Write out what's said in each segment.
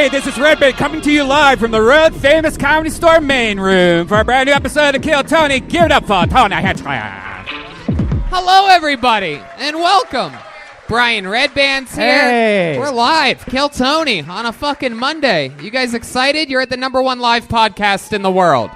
Hey, this is Redban coming to you live from the world famous Comedy Store main room for a brand new episode of Kill Tony. Give it up for Tony Hinchcliffe. Hello, everybody, and welcome. Brian Redban's here. Hey. We're live. Kill Tony on a fucking Monday. You guys excited? You're at the #1 live podcast in the world.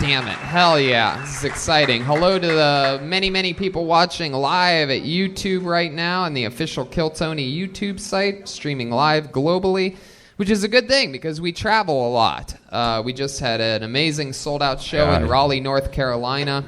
Damn it. Hell yeah. This is exciting. Hello to the many, many people watching live at YouTube right now and the official Kill Tony YouTube site, streaming live globally, which is a good thing because we travel a lot. We just had an amazing sold-out show in Raleigh, North Carolina.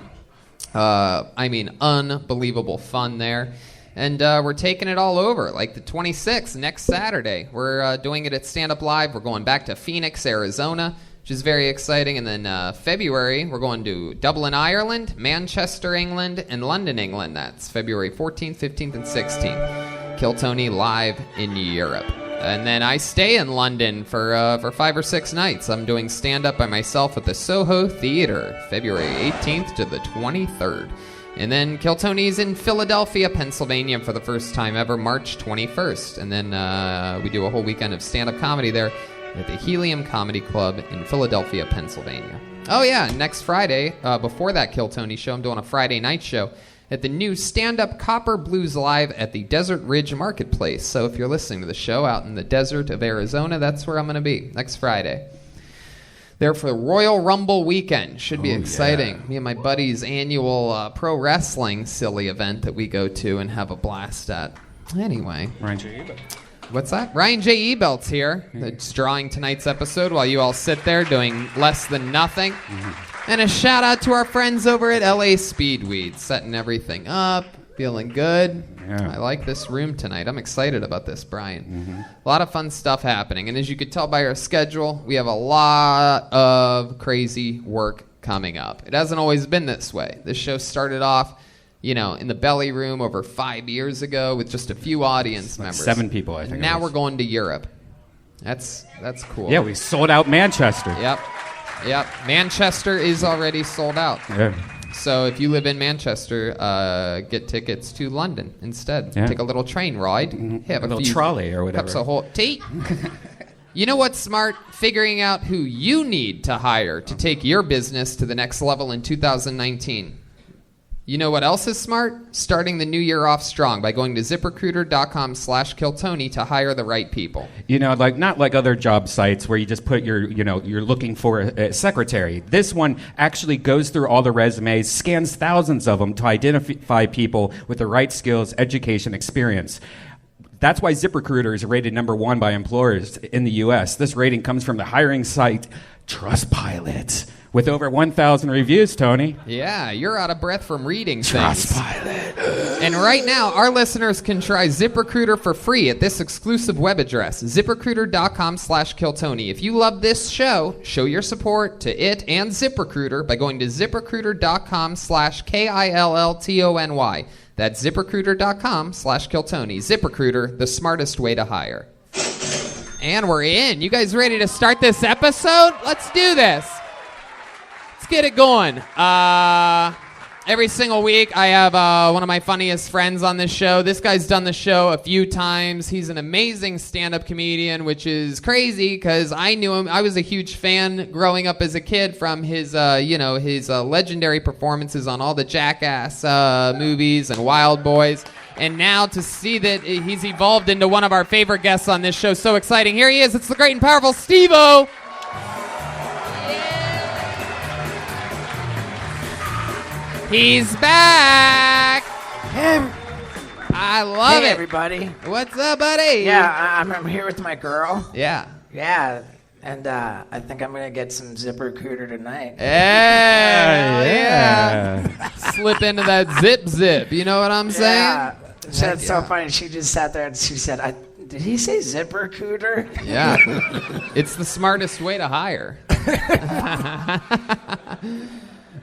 Unbelievable fun there. And we're taking it all over, like the 26th, next Saturday. We're doing it at Stand Up Live. We're going back to Phoenix, Arizona, which is very exciting. And then February, we're going to Dublin, Ireland, Manchester, England, and London, England. That's February 14th, 15th, and 16th. Kill Tony live in Europe. And then I stay in London for 5 or 6 nights. I'm doing stand-up by myself at the Soho Theater, February 18th to the 23rd. And then Kill Tony's in Philadelphia, Pennsylvania for the first time ever, March 21st. And then we do a whole weekend of stand-up comedy there at the Helium Comedy Club in Philadelphia, Pennsylvania. Oh yeah, next Friday, before that Kill Tony show, I'm doing a Friday night show at the new stand-up Copper Blues Live at the Desert Ridge Marketplace. So if you're listening to the show out in the desert of Arizona, that's where I'm going to be next Friday. There for the Royal Rumble weekend. Should be exciting. Yeah. Me and my buddy's annual pro wrestling silly event that we go to and have a blast at. Anyway. Ryan J. Ebelt. What's that? Ryan J. Ebelt's here. That's drawing tonight's episode while you all sit there doing less than nothing. Mm-hmm. And a shout out to our friends over at LA Speedweed, setting everything up, feeling good. Yeah. I like this room tonight. I'm excited about this, Brian. Mm-hmm. A lot of fun stuff happening. And as you could tell by our schedule, we have a lot of crazy work coming up. It hasn't always been this way. This show started off, in the belly room over 5 years ago with just a few audience members. 7 people, I think. And now we're going to Europe. That's cool. Yeah, we sold out Manchester. Yep. Manchester is already sold out. Yeah. So if you live in Manchester, get tickets to London instead. Yeah. Take a little train ride. Have a little trolley or whatever. Cups of whole tea. You know what's smart? Figuring out who you need to hire to take your business to the next level in 2019. You know what else is smart? Starting the new year off strong by going to ZipRecruiter.com/KillTony to hire the right people. Not like other job sites where you just put you're looking for a secretary. This one actually goes through all the resumes, scans thousands of them to identify people with the right skills, education, experience. That's why ZipRecruiter is rated #1 by employers in the U.S. This rating comes from the hiring site Trustpilot. With over 1,000 reviews, Tony. Yeah, you're out of breath from reading things. Trustpilot. And right now, our listeners can try ZipRecruiter for free at this exclusive web address, ZipRecruiter.com/KillTony. If you love this show, show your support to it and ZipRecruiter by going to ZipRecruiter.com/KILLTONY. That's ZipRecruiter.com/KillTony. ZipRecruiter, the smartest way to hire. And we're in. You guys ready to start this episode? Let's do this. Let's get it going. Every single week, I have one of my funniest friends on this show. This guy's done the show a few times. He's an amazing stand-up comedian, which is crazy because I knew him. I was a huge fan growing up as a kid from his legendary performances on all the Jackass movies and Wild Boys. And now to see that he's evolved into one of our favorite guests on this show, so exciting. Here he is. It's the great and powerful Steveo. He's back. I love it. Hey, everybody. What's up, buddy? Yeah, I'm here with my girl. Yeah. Yeah, and I think I'm going to get some ZipRecruiter tonight. Yeah. Slip into that zip. You know what I'm saying? Yeah. That's so funny. She just sat there and she said, did he say ZipRecruiter? Yeah. It's the smartest way to hire.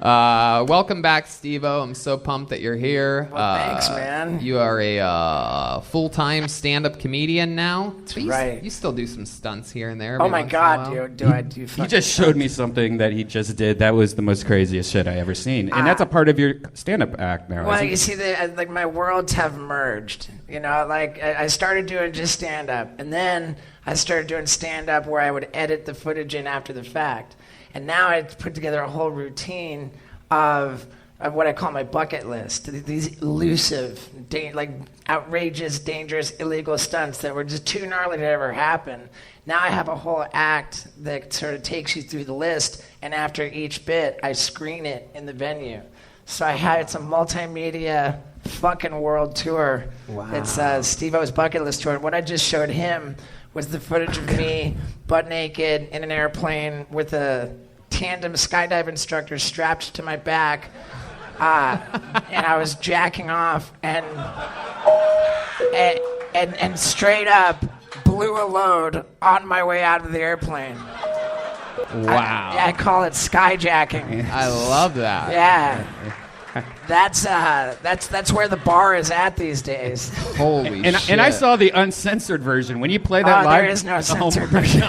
Welcome back, Steveo. I'm so pumped that you're here. Well, thanks, man. You are a full-time stand-up comedian now. That's right. You still do some stunts here and there. Oh my God, dude! Do I do? He just showed me something that he just did. That was the most craziest shit I ever seen, and that's a part of your stand-up act now. Well, you see, like my worlds have merged. You know, like I started doing just stand-up, and then I started doing stand-up where I would edit the footage in after the fact. And now I put together a whole routine of what I call my bucket list. These elusive, like outrageous, dangerous, illegal stunts that were just too gnarly to ever happen. Now I have a whole act that sort of takes you through the list, and after each bit, I screen it in the venue. So it's a multimedia fucking world tour. Wow. It's Steveo's bucket list tour. And what I just showed him was the footage of me butt naked in an airplane with a tandem skydive instructor strapped to my back, and I was jacking off and straight up blew a load on my way out of the airplane. Wow. I call it skyjacking. I love that. Yeah. That's where the bar is at these days. Holy shit. And I saw the uncensored version. When you play that live... There is no censored version.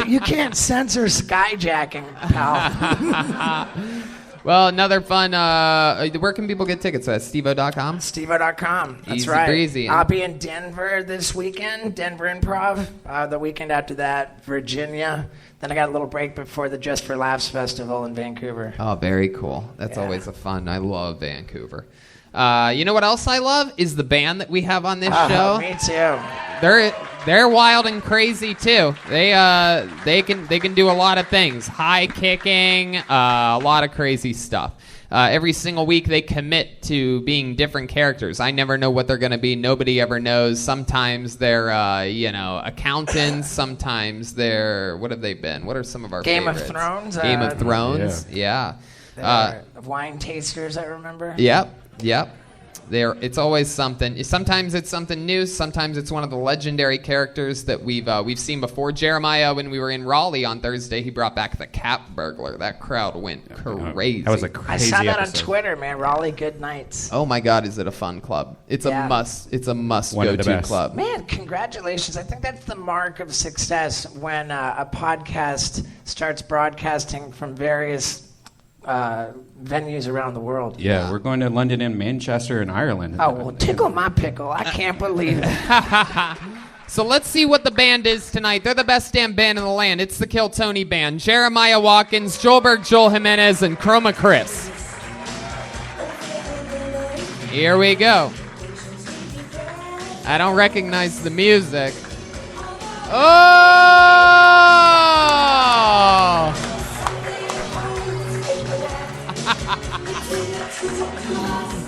You can't censor skyjacking, pal. Well, another fun... where can people get tickets at? Steveo.com? Steveo.com. That's Easy right. breezy. I'll be in Denver this weekend, Denver Improv. The weekend after that, Virginia. Then I got a little break before the Just for Laughs Festival in Vancouver. Oh, very cool. That's always a fun. I love Vancouver. You know what else I love is the band that we have on this show. Me too. They're wild and crazy too. They can do a lot of things. High kicking, a lot of crazy stuff. Every single week they commit to being different characters. I never know what they're going to be. Nobody ever knows. Sometimes they're accountants. Sometimes they're, what have they been? What are some of our favorites? Game of Thrones. Game of Thrones. Yeah. Wine tasters, I remember. Yep. It's always something. Sometimes it's something new. Sometimes it's one of the legendary characters that we've seen before. Jeremiah, when we were in Raleigh on Thursday, he brought back the Cat Burglar. That crowd went crazy. That was a crazy I saw that episode. on Twitter, man. Raleigh Good Nights. Oh my God, is it a fun club? It's a must. It's a must go to club. Man, congratulations! I think that's the mark of success when a podcast starts broadcasting from various venues around the world. Yeah, we're going to London and Manchester and Ireland. Oh, well, tickle my pickle. I can't believe it. So let's see what the band is tonight. They're the best damn band in the land. It's the Kill Tony Band. Jeremiah Watkins, Joelberg, Joel Jimenez, and Chroma Chris. Here we go. I don't recognize the music. Oh!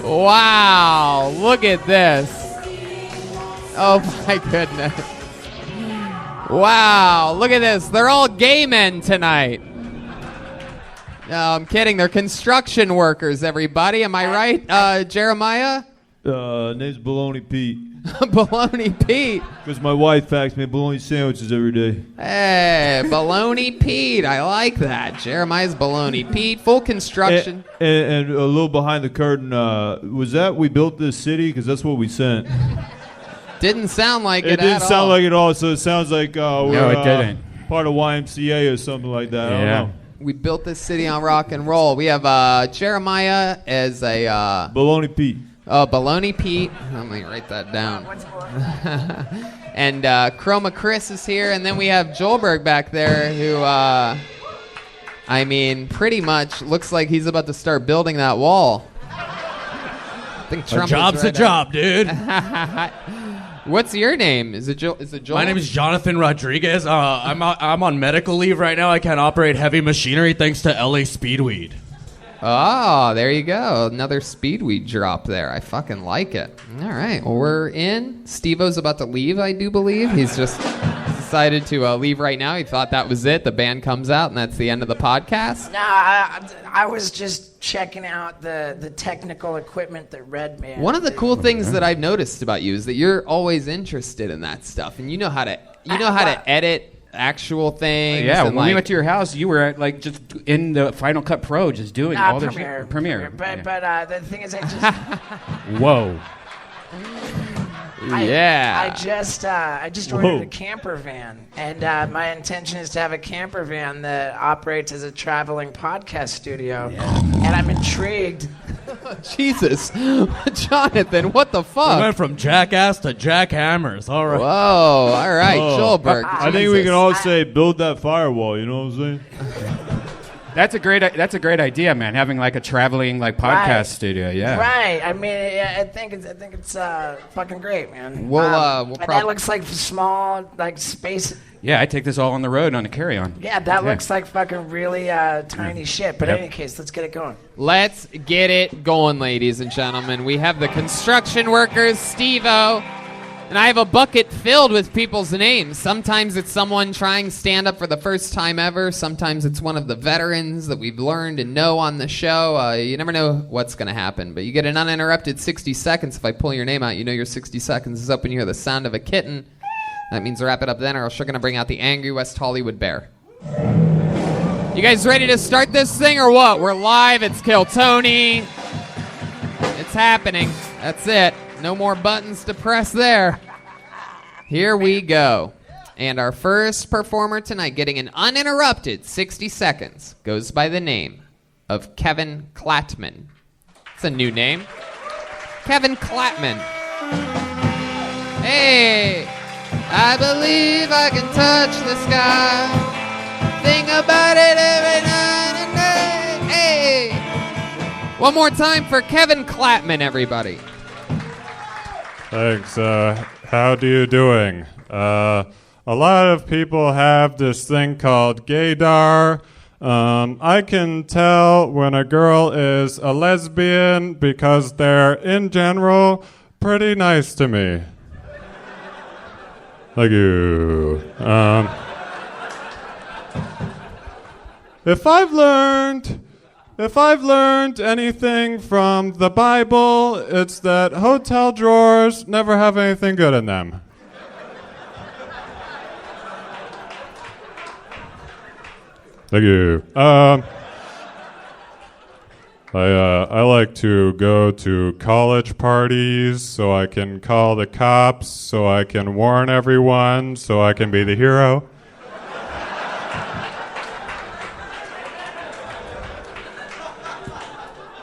Wow, look at this. Oh my goodness. Wow, look at this. They're all gay men tonight. No, I'm kidding. They're construction workers, everybody. Am I right, Jeremiah? Name's Baloney Pete. Baloney Pete. Because my wife packs me bologna sandwiches every day. Hey, Baloney Pete. I like that. Jeremiah's Baloney Pete. Full construction. And a little behind the curtain, was that we built this city? Because that's what we sent. Didn't sound like it It didn't sound like it all, so it sounds like No, we're it didn't. part of YMCA or something like that. I don't know. We built this city on rock and roll. We have Jeremiah as a... Baloney Pete. Oh, Baloney Pete. Let me write that down. And Chroma Chris is here. And then we have Joelberg back there who, pretty much looks like he's about to start building that wall. I think Trump a job's a job, dude. What's your name? Is it Joel? My name is Jonathan Rodriguez. I'm on medical leave right now. I can't operate heavy machinery thanks to LA Speedweed. Oh, there you go. Another Speedweed drop there. I fucking like it. All right. Well, we're in. Steveo's about to leave, I do believe. He's just decided to leave right now. He thought that was it. The band comes out, and that's the end of the podcast. No, I was just checking out the technical equipment that Redban. One of the cool things that I've noticed about you is that you're always interested in that stuff, and you know how to edit actual things. Yeah, and, when we went to your house, you were like just in the Final Cut Pro, just doing all the Premiere. But the thing is, I just Whoa. Yeah. I just ordered a camper van, and my intention is to have a camper van that operates as a traveling podcast studio. And I'm intrigued. Jesus. Jonathan, what the fuck? We went from jackass to jackhammers. All right. Whoa, all right, Schulberg. I think we can all say, build that firewall, you know what I'm saying? That's a great idea, man. Having like a traveling like podcast studio, yeah. Right. I mean, I think it's fucking great, man. We'll and that looks like small, like space. Yeah, I take this all on the road on a carry-on. Yeah, that looks like fucking really tiny shit. But in any case, let's get it going. Let's get it going, ladies and gentlemen. We have the construction workers, Steveo. And I have a bucket filled with people's names. Sometimes it's someone trying stand-up for the first time ever. Sometimes it's one of the veterans that we've learned and know on the show. You never know what's going to happen. But you get an uninterrupted 60 seconds. If I pull your name out, you know your 60 seconds is up and you hear the sound of a kitten. That means wrap it up then, or else you're going to bring out the angry West Hollywood bear. You guys ready to start this thing or what? We're live. It's Kill Tony. It's happening. That's it. No more buttons to press there. Here we go. And our first performer tonight, getting an uninterrupted 60 seconds, goes by the name of Kevin Clapman. It's a new name. Kevin Clapman. Hey, I believe I can touch the sky. Think about it every night and day. Hey. One more time for Kevin Clapman, everybody. Thanks. How do you doing? A lot of people have this thing called gaydar. I can tell when a girl is a lesbian because they're, in general, pretty nice to me. Thank you. If I've learned anything from the Bible, it's that hotel drawers never have anything good in them. Thank you. I like to go to college parties so I can call the cops, so I can warn everyone, so I can be the hero.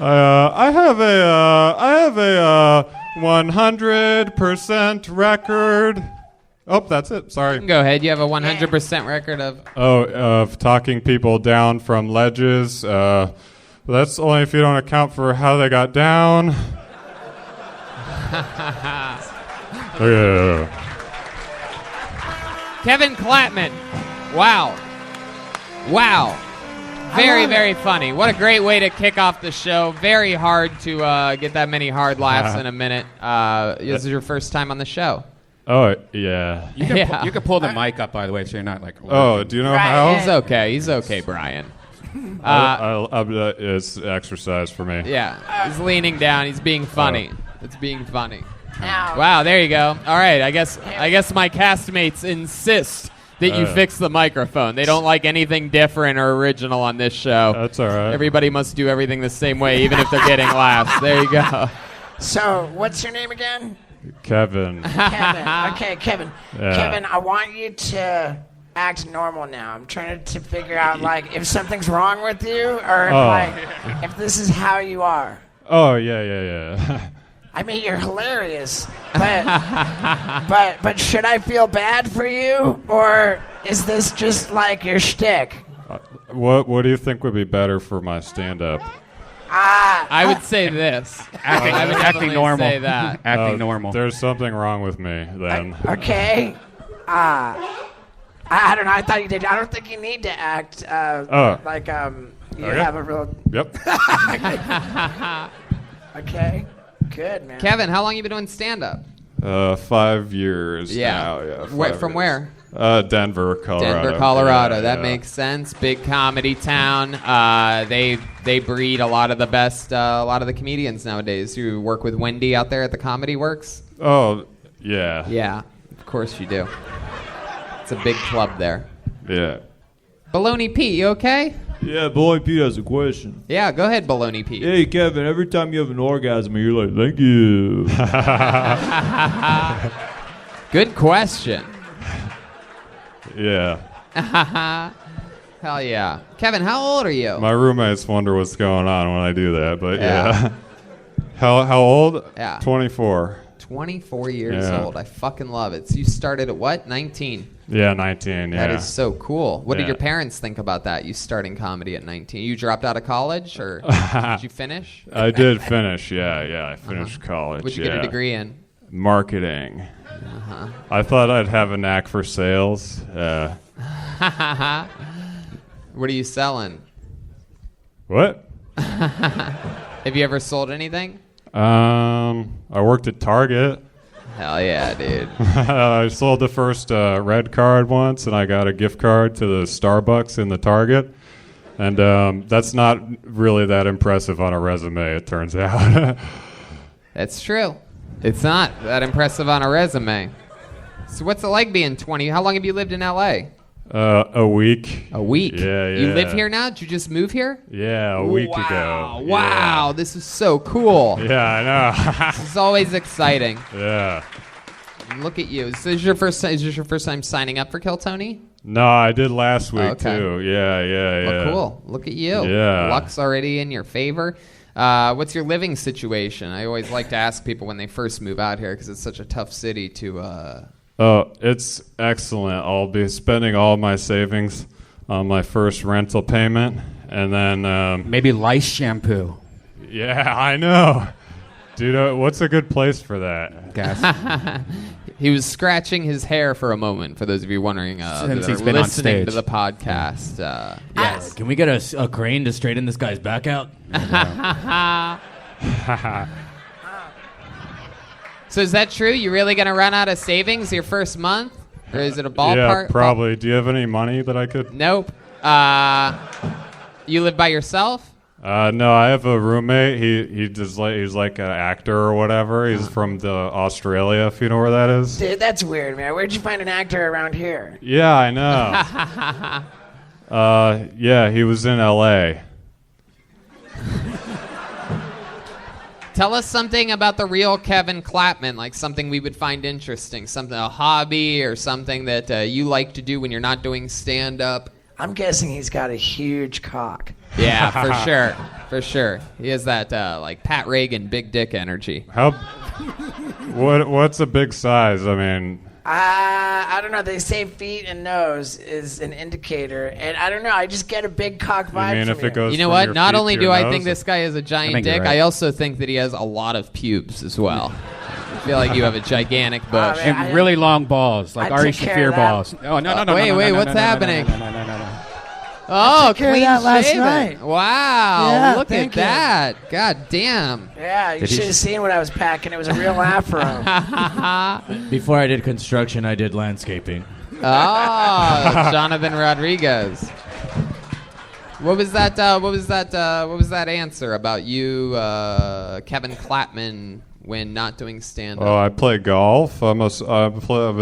I have a 100% record. Oh, that's it. Sorry. Go ahead. You have a 100% record of... of talking people down from ledges. That's only if you don't account for how they got down. Kevin Clapman. Wow. Very, very funny. What a great way to kick off the show. Very hard to get that many hard laughs in a minute. This is your first time on the show. Oh, yeah. You can pull the mic up, by the way, so you're not like... Oh, do you know how? He's okay, Brian. It's exercise for me. Yeah, he's leaning down. He's being funny. It's being funny. Wow, there you go. All right, I guess my castmates insist that you fix the microphone. They don't like anything different or original on this show. That's all right. Everybody must do everything the same way, even if they're getting laughs. There you go. So, what's your name again? Kevin. Okay, Kevin. Yeah. Kevin, I want you to act normal now. I'm trying to figure out, like, if something's wrong with you or if this is how you are. Oh, yeah. I mean, you're hilarious, but should I feel bad for you, or is this just like your shtick? What do you think would be better for my stand-up? I would say this. Acting normal. Say that. Acting normal. There's something wrong with me then. Okay. I don't know. I thought you did. I don't think you need to act you have a real. Yep. Okay. Good, man. Kevin, how long you been doing stand-up? 5 years now. Yeah. From where? Denver, Colorado. That makes sense. Big comedy town. They breed a lot of the best, a lot of the comedians nowadays. You work with Wendy out there at the Comedy Works? Oh, yeah. Yeah, of course you do. It's a big club there. Yeah. Baloney Pete, you okay? Yeah, Boy Pete has a question. Yeah, go ahead, Baloney Pete. Hey, Kevin, every time you have an orgasm, you're like, thank you. Good question. Yeah. Hell yeah. Kevin, how old are you? My roommates wonder what's going on when I do that, but Yeah. How old? Yeah. 24. 24 years Yeah. old. I fucking love it. So you started at what? 19. Yeah, 19, yeah. That is so cool. What did Yeah. your parents think about that? You starting comedy at 19. You dropped out of college or did you finish? I did finish, yeah. I finished college, What'd you get a degree in? Marketing. I thought I'd have a knack for sales. What are you selling? What? Have you ever sold anything? I worked at Target. Hell yeah, dude. I sold the first red card once, and I got a gift card to the Starbucks in the Target. And that's not really that impressive on a resume, it turns out. That's true. It's not that impressive on a resume. So what's it like being 20? How long have you lived in L.A.? A week. A week? Yeah. You live here now? Did you just move here? Yeah, a week ago. Wow, this is so cool. Yeah, I know. This is always exciting. Yeah. Look at you. So is this your first time signing up for Kill Tony? No, I did last week, Okay. too. Yeah. Well, cool. Look at you. Yeah. Luck's already in your favor. What's your living situation? I always like to ask people when they first move out here because it's such a tough city to... Oh, it's excellent. I'll be spending all my savings on my first rental payment, and then... Maybe lice shampoo. Yeah, I know. Dude, what's a good place for that? Gas. He was scratching his hair for a moment, for those of you wondering Since that he's are been on listening stage. to the podcast. Yes. Can we get a crane to straighten this guy's back out? So is that true? You really going to run out of savings your first month? Or is it a ballpark? Yeah, probably. Do you have any money that I could... Nope. You live by yourself? No, I have a roommate. He's like an actor or whatever. He's from Australia, if you know where that is. Dude, that's weird, man. Where'd you find an actor around here? Yeah, I know. Yeah, he was in L.A. Tell us something about the real Kevin Clapman, like something we would find interesting, something, a hobby or something that you like to do when you're not doing stand-up. I'm guessing he's got a huge cock. Yeah, for sure. He has that like Pat Reagan big dick energy. What's a big size? I mean... I don't know. They say feet and nose is an indicator, and I don't know. I just get a big cock vibe I mean, from if it goes You know from what? your Not feet only to do your I nose, think this guy has a giant think you're dick, right. I also think that he has a lot of pubes as well. I feel like you have a gigantic bush. man. And really long balls, like I Ari took care Shafir of that. balls. Oh, no. Wait, no, what's no, no, happening? No. Oh, took care of clean that last shaven. night. Wow, Yeah, look at thank you. that. God damn. Yeah, you Did he- should have seen what I was packing. It was a real afro. Before I did construction, I did landscaping. Oh, Jonathan Rodriguez. What was that answer about you, Kevin Clapman, when not doing stand-up? Oh, I play golf. I'm a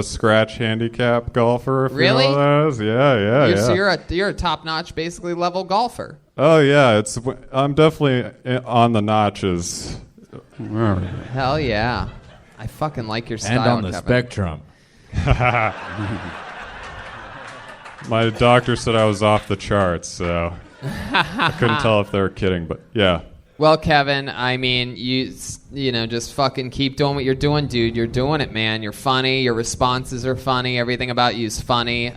scratch handicap golfer. If Really? You know what that is. Yeah. So you're a top-notch, basically level golfer. Oh yeah, I'm definitely on the notches. Hell yeah. I fucking like your style, And on the Kevin. spectrum. My doctor said I was off the charts, so I couldn't tell if they were kidding. But yeah. Well, Kevin, I mean, you know, just fucking keep doing what you're doing, dude. You're doing it, man. You're funny. Your responses are funny. Everything about you is funny.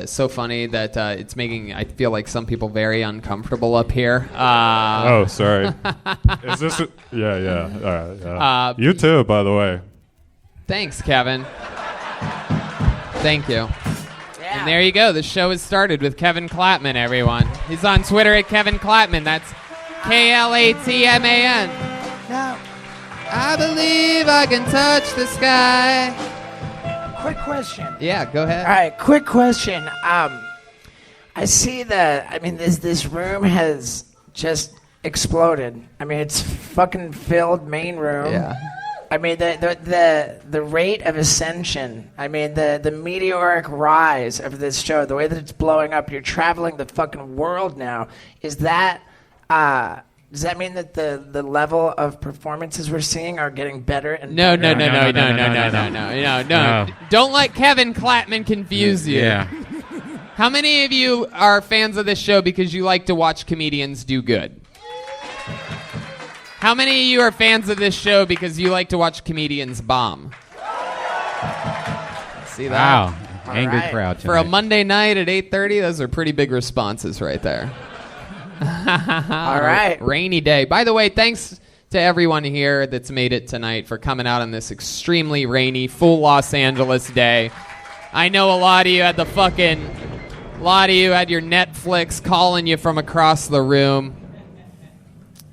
So funny that it's making, I feel like, some people very uncomfortable up here. Oh, sorry. Is this? Yeah. All right. Yeah. You too, by the way. Thanks, Kevin. Thank you. And there you go. The show has started with Kevin Clapman, everyone. He's on Twitter at Kevin Clapman. That's Klatman. Now, I believe I can touch the sky. quick question. Yeah, go ahead. All right, quick question. I see that. I mean, this room has just exploded. I mean, it's fucking filled main room. Yeah. I mean, the rate of ascension. I mean, the meteoric rise of this show, the way that it's blowing up. You're traveling the fucking world now. Is that? Does that mean that the level of performances we're seeing are getting better and No. better? No. Don't let Kevin Clapman confuse you. Yeah. How many of you are fans of this show because you like to watch comedians do good? How many of you are fans of this show because you like to watch comedians bomb? See that? Wow. Angry right. crowd tonight. For a Monday night at 8:30, those are pretty big responses right there. All right. Rainy day. By the way, thanks to everyone here that's made it tonight for coming out on this extremely rainy, full Los Angeles day. I know a lot of you had your Netflix calling you from across the room.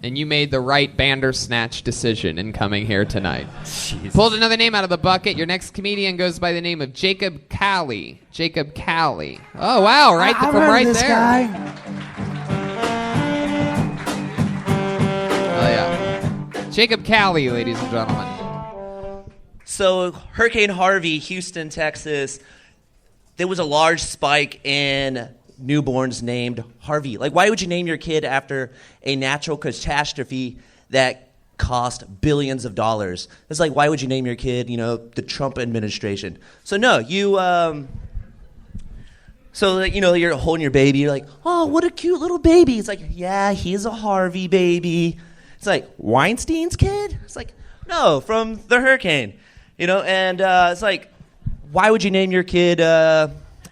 And you made the right Bandersnatch decision in coming here tonight. Jesus. Pulled another name out of the bucket. Your next comedian goes by the name of Jacob Cali. Jacob Cali. Oh, wow. Right I've from heard right this there. guy. Oh, yeah. Jacob Cali, ladies and gentlemen. So Hurricane Harvey, Houston, Texas, there was a large spike in newborns named Harvey. Like, why would you name your kid after a natural catastrophe that cost billions of dollars? It's like, why would you name your kid, the Trump administration? So no, you're holding your baby, you're like, oh, what a cute little baby. It's like, yeah, he's a Harvey baby. It's like, Weinstein's kid? It's like, no, from the hurricane. And it's like, why would you name your kid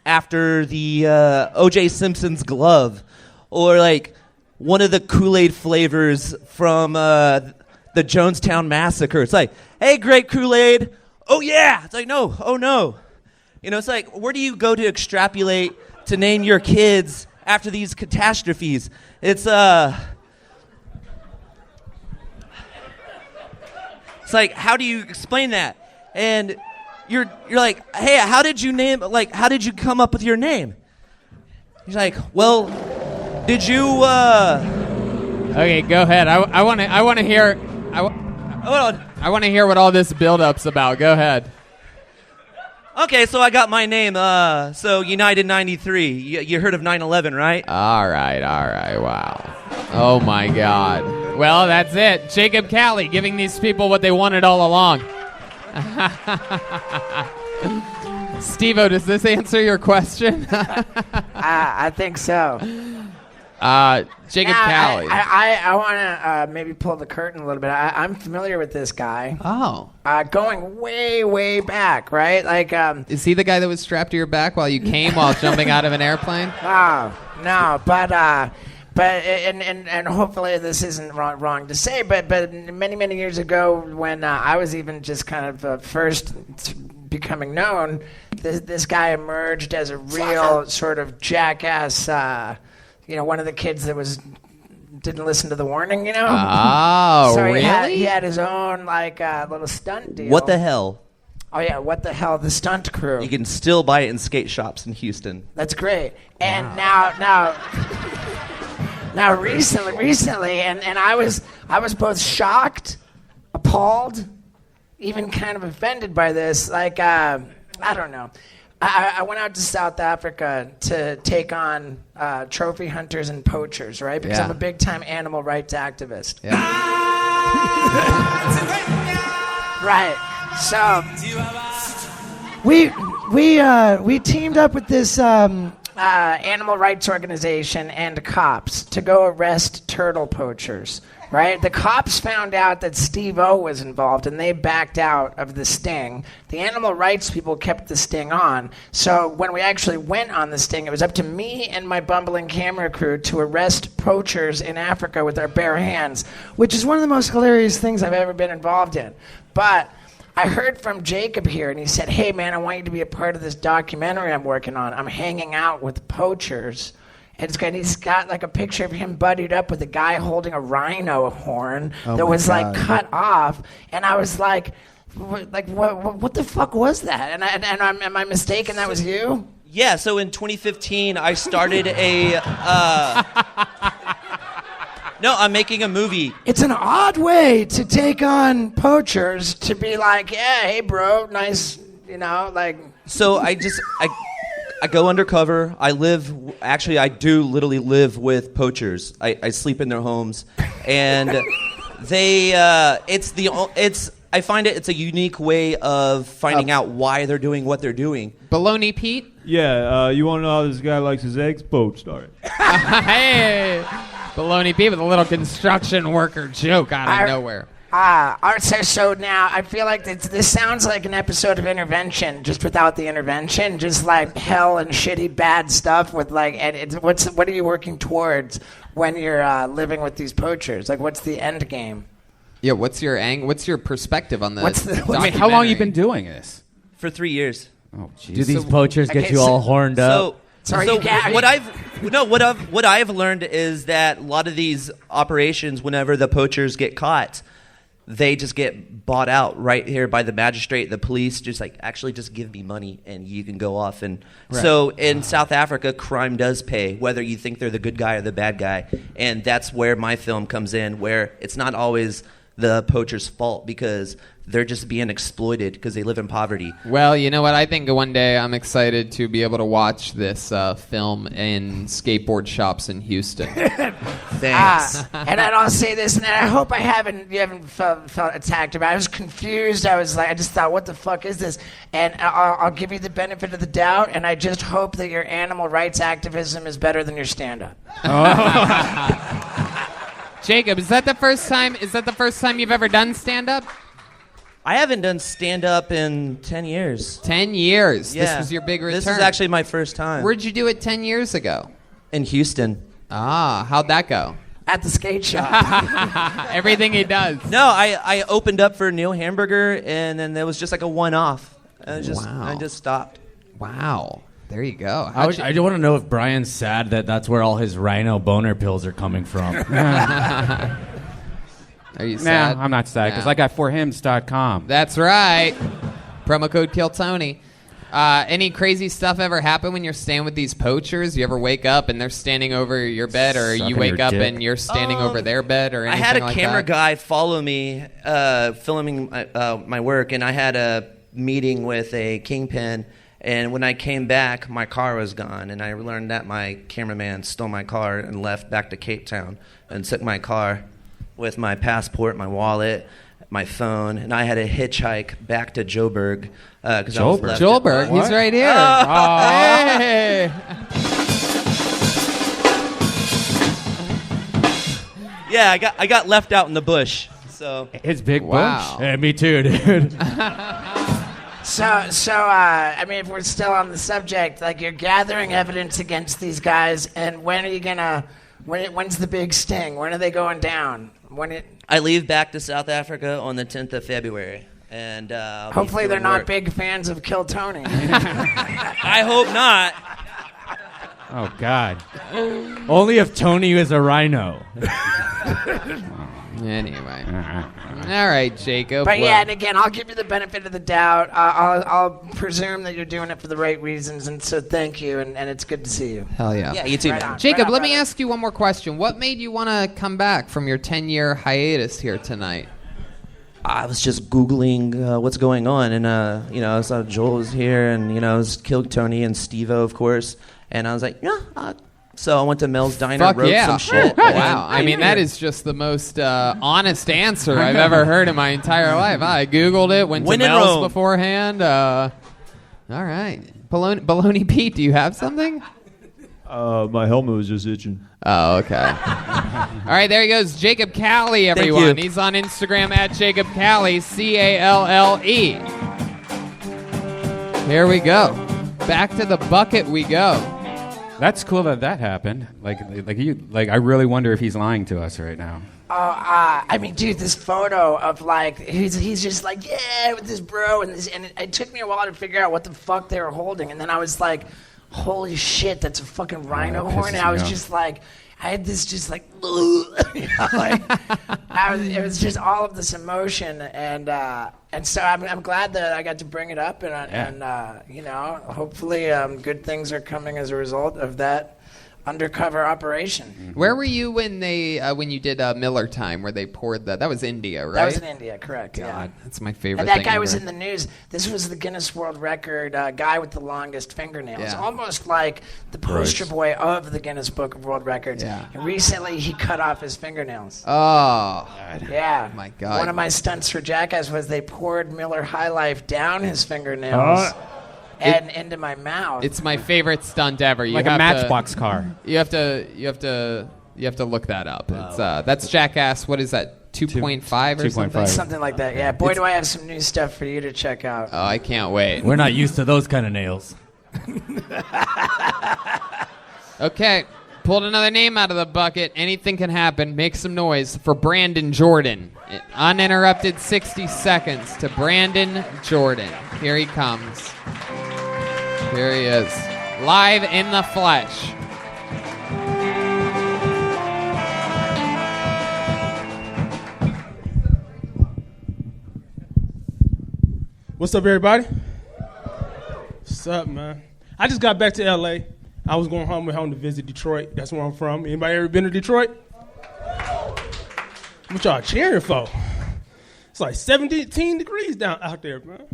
after the O.J. Simpson's glove, or like one of the Kool-Aid flavors from the Jonestown Massacre? It's like, hey, great Kool-Aid. Oh, yeah. It's like, no. Oh, no. It's like, where do you go to extrapolate to name your kids after these catastrophes? It's like, how do you explain that? And you're like, hey, how did you come up with your name? He's like, well, did you, Okay, go ahead. I want to hear. hold on. I want to hear what all this build-up's about. Go ahead. Okay, so I got my name, so United 93. You heard of 9/11, right? All right. Wow. Oh, my God. Well, that's it. Jacob Cali giving these people what they wanted all along. Steveo, does this answer your question? I think so. Jacob Cali. I want to maybe pull the curtain a little bit. I'm familiar with this guy. Oh. Going way, way back, right? Like, Is he the guy that was strapped to your back while you came while jumping out of an airplane? no, but hopefully this isn't wrong to say, but many, many years ago when I was even just kind of first becoming known, this guy emerged as a real sort of jackass, one of the kids that didn't listen to the warning, Oh, so really? he had his own little stunt deal. What the hell? Oh yeah, what the hell? The stunt crew. You can still buy it in skate shops in Houston. That's great. And now recently, and I was both shocked, appalled, even kind of offended by this. Like, I don't know. I went out to South Africa to take on trophy hunters and poachers, right? Because I'm a big-time animal rights activist. Yeah. Right. So we teamed up with this animal rights organization and cops to go arrest turtle poachers. Right? The cops found out that Steveo was involved, and they backed out of the sting. The animal rights people kept the sting on. So when we actually went on the sting, it was up to me and my bumbling camera crew to arrest poachers in Africa with our bare hands, which is one of the most hilarious things I've ever been involved in. But I heard from Jacob here, and he said, hey, man, I want you to be a part of this documentary I'm working on. I'm hanging out with poachers. And he's got like a picture of him buddied up with a guy holding a rhino horn that was like cut off. And I was like what the fuck was that? And am I mistaken that was you? Yeah, so in 2015, I started a... No, I'm making a movie. It's an odd way to take on poachers, to be like, yeah, hey, bro, nice, like... So I go undercover. I do literally live with poachers. I sleep in their homes, and I find it's a unique way of finding out why they're doing what they're doing. Baloney Pete? Yeah, you want to know how this guy likes his eggs poached? All right. Hey, Baloney Pete with a little construction worker joke out of nowhere. So now I feel like this sounds like an episode of Intervention, just without the intervention, just like hell and shitty bad stuff with like. And what are you working towards when you're living with these poachers? Like, what's the end game? Yeah, what's your perspective on this? How long you been doing this? For 3 years. Oh, jeez. Do these poachers get you all horned up? What I've learned is that a lot of these operations, whenever the poachers get caught, they just get bought out right here by the magistrate, the police, just give me money and you can go off. And so in South Africa, crime does pay, whether you think they're the good guy or the bad guy. And that's where my film comes in, where it's not always the poacher's fault because they're just being exploited because they live in poverty. Well, you know what? I think one day I'm excited to be able to watch this film in skateboard shops in Houston. Thanks. And I'll say this, and I hope you haven't felt attacked about it. I was confused. I just thought, what the fuck is this? And I'll give you the benefit of the doubt, and I just hope that your animal rights activism is better than your stand-up. Jacob, is that the first time you've ever done stand-up? I haven't done stand-up in 10 years. 10 years? Yeah. This was your big return? This is actually my first time. Where'd you do it 10 years ago? In Houston. How'd that go? At the skate shop. Everything he does. No, I opened up for Neil Hamburger, and then there was just like a one-off. I just stopped. Wow. There you go. I do want to know if Brian's sad that's where all his rhino boner pills are coming from. Are you sad? Nah, I'm not sad because I got forhims.com. That's right. Promo code KillTony. Any crazy stuff ever happen when you're staying with these poachers? You ever wake up and they're standing over your bed, or you wake up and you're standing over their bed, or anything like that? I had a camera guy follow me, filming my work, and I had a meeting with a kingpin. And when I came back, my car was gone, and I learned that my cameraman stole my car and left back to Cape Town and took my car with my passport, my wallet, my phone, and I had to hitchhike back to Joburg. Joburg? He's right here. Hey! Yeah, I got left out in the bush. So it's big bush. Yeah, me too, dude. I mean, if we're still on the subject, like, you're gathering evidence against these guys, and when are you when's the big sting? When are they going down? I leave back to South Africa on the 10th of February, and hopefully they're not big fans of Kill Tony. I hope not. Oh God! Only if Tony is a rhino. Anyway, all right, Jacob. But yeah, and again, I'll give you the benefit of the doubt. I'll presume that you're doing it for the right reasons, and so thank you, and it's good to see you. Hell yeah. Yeah, you too. Right Jacob, on, let me ask you one more question. What made you want to come back from your 10-year hiatus here tonight? I was just Googling what's going on, and I saw Joel was here, and it was Kill Tony and Steveo, of course, and I was like, yeah. So I went to Mel's Diner, wrote some shit. Wow. I mean, that is just the most honest answer I've ever heard in my entire life. I Googled it, went to Mel's beforehand. All right. Baloney Pete, do you have something? My helmet was just itching. Oh, okay. All right, there he goes. Jacob Cali, everyone. He's on Instagram at Jacob Cali, Calle. Here we go. Back to the bucket we go. That's cool that happened. I really wonder if he's lying to us right now. I mean, dude, this photo of he's just like, yeah, with this bro, and it took me a while to figure out what the fuck they were holding, and then I was like, holy shit, that's a fucking rhino horn. And I was just like, I had this just like, it was just all of this emotion, and so I'm glad that I got to bring it up, and hopefully good things are coming as a result of that. undercover operation. Where were you when you did Miller Time, where they poured that? That was India, right? That was in India, correct. God, yeah. that's my favorite And that thing guy ever. was in the news. This was the Guinness World Record guy with the longest fingernails. Yeah. Almost like the poster boy of the Guinness Book of World Records. Yeah. And recently he cut off his fingernails. Oh. Yeah. My God. One of my stunts for Jackass was they poured Miller High Life down his fingernails and into my mouth. It's my favorite stunt ever. You Like a have Matchbox car. You have to look that up. It's that's Jackass. What is that? 2.5 or something? 2.5. Something like that. Yeah. Boy, do I have some new stuff for you to check out. Oh, I can't wait. We're not used to those kind of nails. Okay. Pulled another name out of the bucket. Anything can happen. Make some noise for Brandon Jordan. Uninterrupted 60 seconds to Brandon Jordan. Here he comes. Here he is. Live in the flesh. What's up, everybody? What's up, man? I just got back to L.A. I was going home to visit Detroit. That's where I'm from. Anybody ever been to Detroit? What y'all cheering for? It's like 17 degrees down out there, man.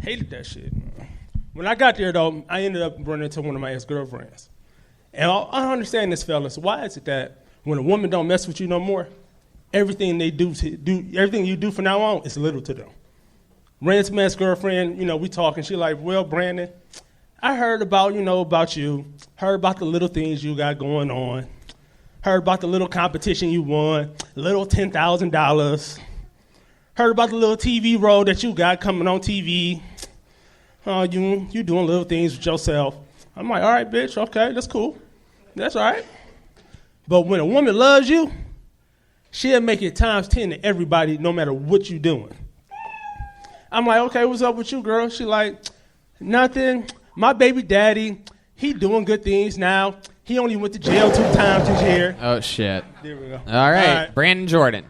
Hated that shit, man. When I got there, though, I ended up running into one of my ex-girlfriends. And I understand this, fellas. Why is it that when a woman don't mess with you no more, everything you do from now on is little to them? Ran into my ex-girlfriend, we talking. She like, well, Brandon, I heard about you. Heard about the little things you got going on. Heard about the little competition you won, little $10,000. Heard about the little TV role that you got coming on TV. You doing little things with yourself. I'm like, all right, bitch, okay, that's cool. That's all right. But when a woman loves you, she'll make it times 10 to everybody, no matter what you doing. I'm like, okay, what's up with you, girl? She like, nothing. My baby daddy, he doing good things now. He only went to jail 2 times this year. Oh, shit. There we go. All right. Brandon Jordan.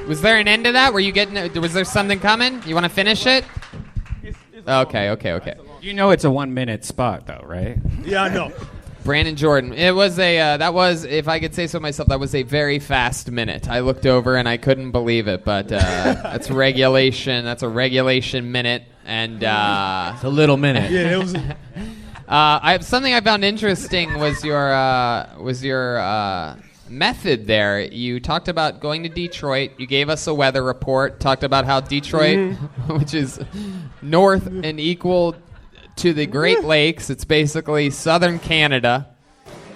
Was there an end to that? Was there something coming? You want to finish it? Okay. You know it's a 1-minute spot, though, right? Yeah, I know. Brandon Jordan. It was if I could say so myself, that was a very fast minute. I looked over and I couldn't believe it, but that's regulation. That's a regulation minute, and It's a little minute. Yeah, it was. Something I found interesting was your method there. You talked about going to Detroit. You gave us a weather report. Talked about how Detroit, which is north and equal to the Great Lakes. It's basically southern Canada.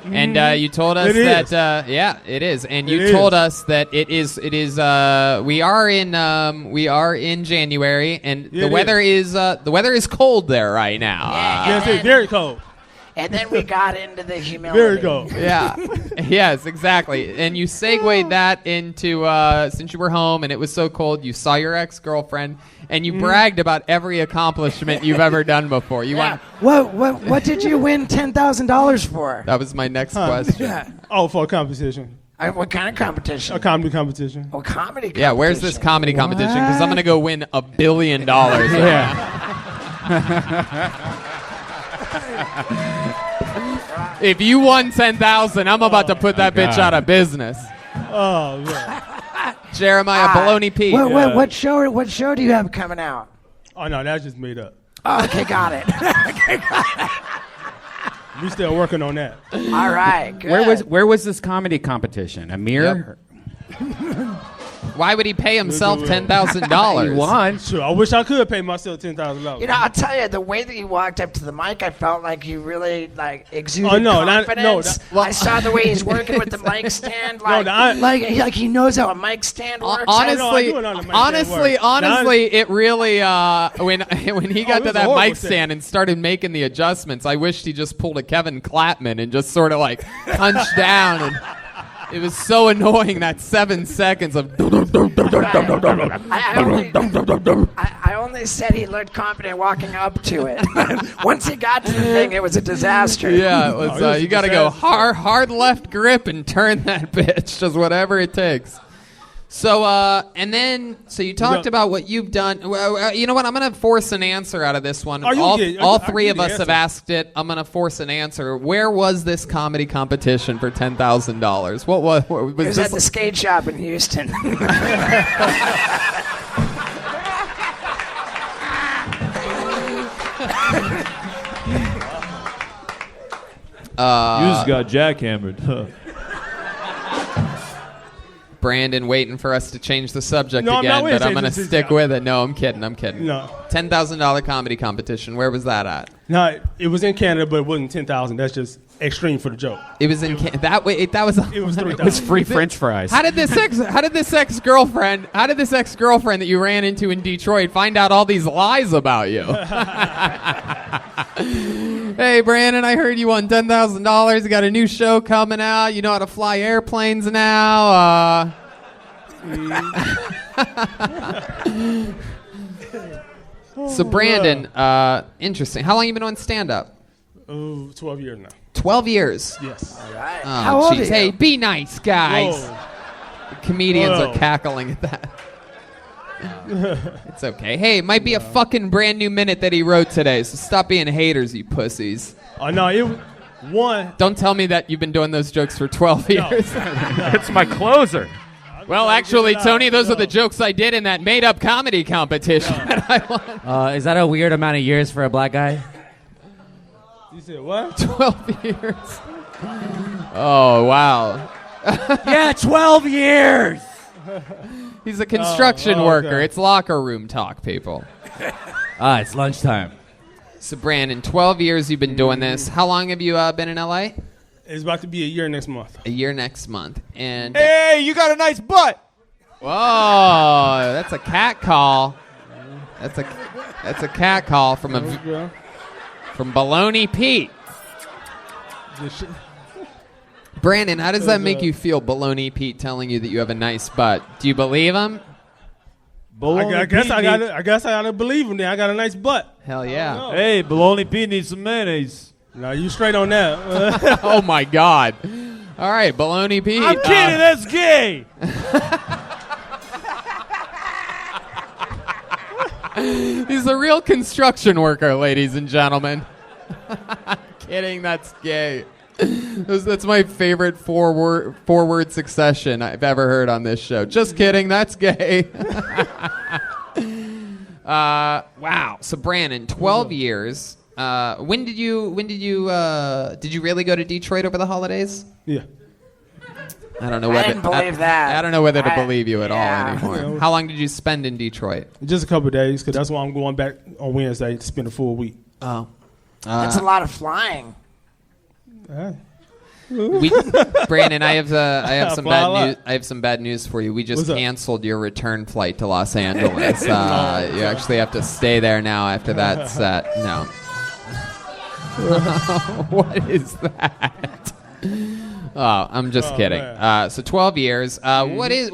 And you told us that it is. And you told us that it is we are in January, and the weather is cold there right now. Yes, it's very cold. And then we got into the humility. Very cold. Yeah. Yes, exactly. And you segued that into since you were home and it was so cold, you saw your ex-girlfriend and you bragged about every accomplishment you've ever done before. What did you win $10,000 for? That was my next question. Yeah. Oh, for a competition. What kind of competition? A comedy competition. Oh, comedy competition. Yeah, where's this comedy competition? Because I'm going to go win $1 billion. If you won 10,000, I'm about to put that bitch out of business. Oh, yeah. Jeremiah Baloney Pete. What show do you have coming out? Oh, no, that's just made up. Oh, okay, got it. We still working on that. All right, good. Where was this comedy competition? A mirror? Why would he pay himself $10,000? He won. Sure, I wish I could pay myself $10,000. You know, I'll tell you, the way that you walked up to the mic, I felt like you really exuded confidence. I saw the way he's working with the mic stand, like he knows how a mic stand works. Honestly, it really when he got to that mic stand and started making the adjustments, I wished he just pulled a Kevin Clapman and just sort of punched down and. It was so annoying, that 7 seconds of... I only said he looked confident walking up to it. Once he got to the thing, it was a disaster. Yeah, it was. You got to go hard left grip and turn that bitch, just whatever it takes. So, and then, so you talked about what you've done. You know what? I'm going to force an answer out of this one. All three of us have asked it. I'm going to force an answer. Where was this comedy competition for $10,000? What was It was at the skate shop in Houston. You just got jackhammered. Brandon waiting for us to change the subject again, but I'm going to stick with it. No, I'm kidding. No. $10,000 comedy competition. Where was that at? No, it was in Canada, but it wasn't 10,000. That's just extreme for the joke. It was in that way. That was. It was 3,000. It was free French fries. How did this ex-girlfriend that you ran into in Detroit find out all these lies about you? Hey, Brandon, I heard you won $10,000. You got a new show coming out. You know how to fly airplanes now. So, Brandon, interesting. How long you been on stand-up? 12 years now. 12 years? Yes. All right. Oh, How old are you? Hey, be nice, guys. Whoa. The comedians Whoa. are cackling at that. It's okay. Hey, it might be a fucking brand new minute that he wrote today, so stop being haters, you pussies. Oh, no, it was one. Don't tell me that you've been doing those jokes for 12 years. It's my closer. Well, actually, Tony, those are the jokes I did in that made-up comedy competition that I won. Is that a weird amount of years for a black guy? You said what? 12 years. Oh, wow. Yeah, 12 years! He's a construction worker. It's locker room talk, people. It's lunchtime. So, Brandon, 12 years you've been doing this. How long have you been in L.A.? It's about to be a year next month. A year next month. And Hey, you got a nice butt. whoa, that's a cat call. That's a cat call from Baloney Pete. Brandon, how does that make you feel, Baloney Pete telling you that you have a nice butt? Do you believe him? I guess I gotta believe him. Then I got a nice butt. Hell yeah. Hey, Baloney Pete needs some mayonnaise. No, you straight on that. Oh my God. All right, Baloney Pete. I'm kidding. That's gay. He's a real construction worker, ladies and gentlemen. Kidding, that's gay. That's my favorite four-word succession I've ever heard on this show. Just kidding, that's gay. Wow. So Brandon, 12 years. When did you really go to Detroit over the holidays? Yeah. I don't know whether I didn't believe that. I don't know whether to believe you at all anymore. How long did you spend in Detroit? Just a couple of days, because that's why I'm going back on Wednesday to spend a full week. Oh. That's a lot of flying. Brandon, I have some Fly a bad lot. news. I have some bad news for you. We just What's up? canceled your return flight to Los Angeles. You actually have to stay there now after that set. No. What is that? Oh, I'm just kidding. So 12 years. What is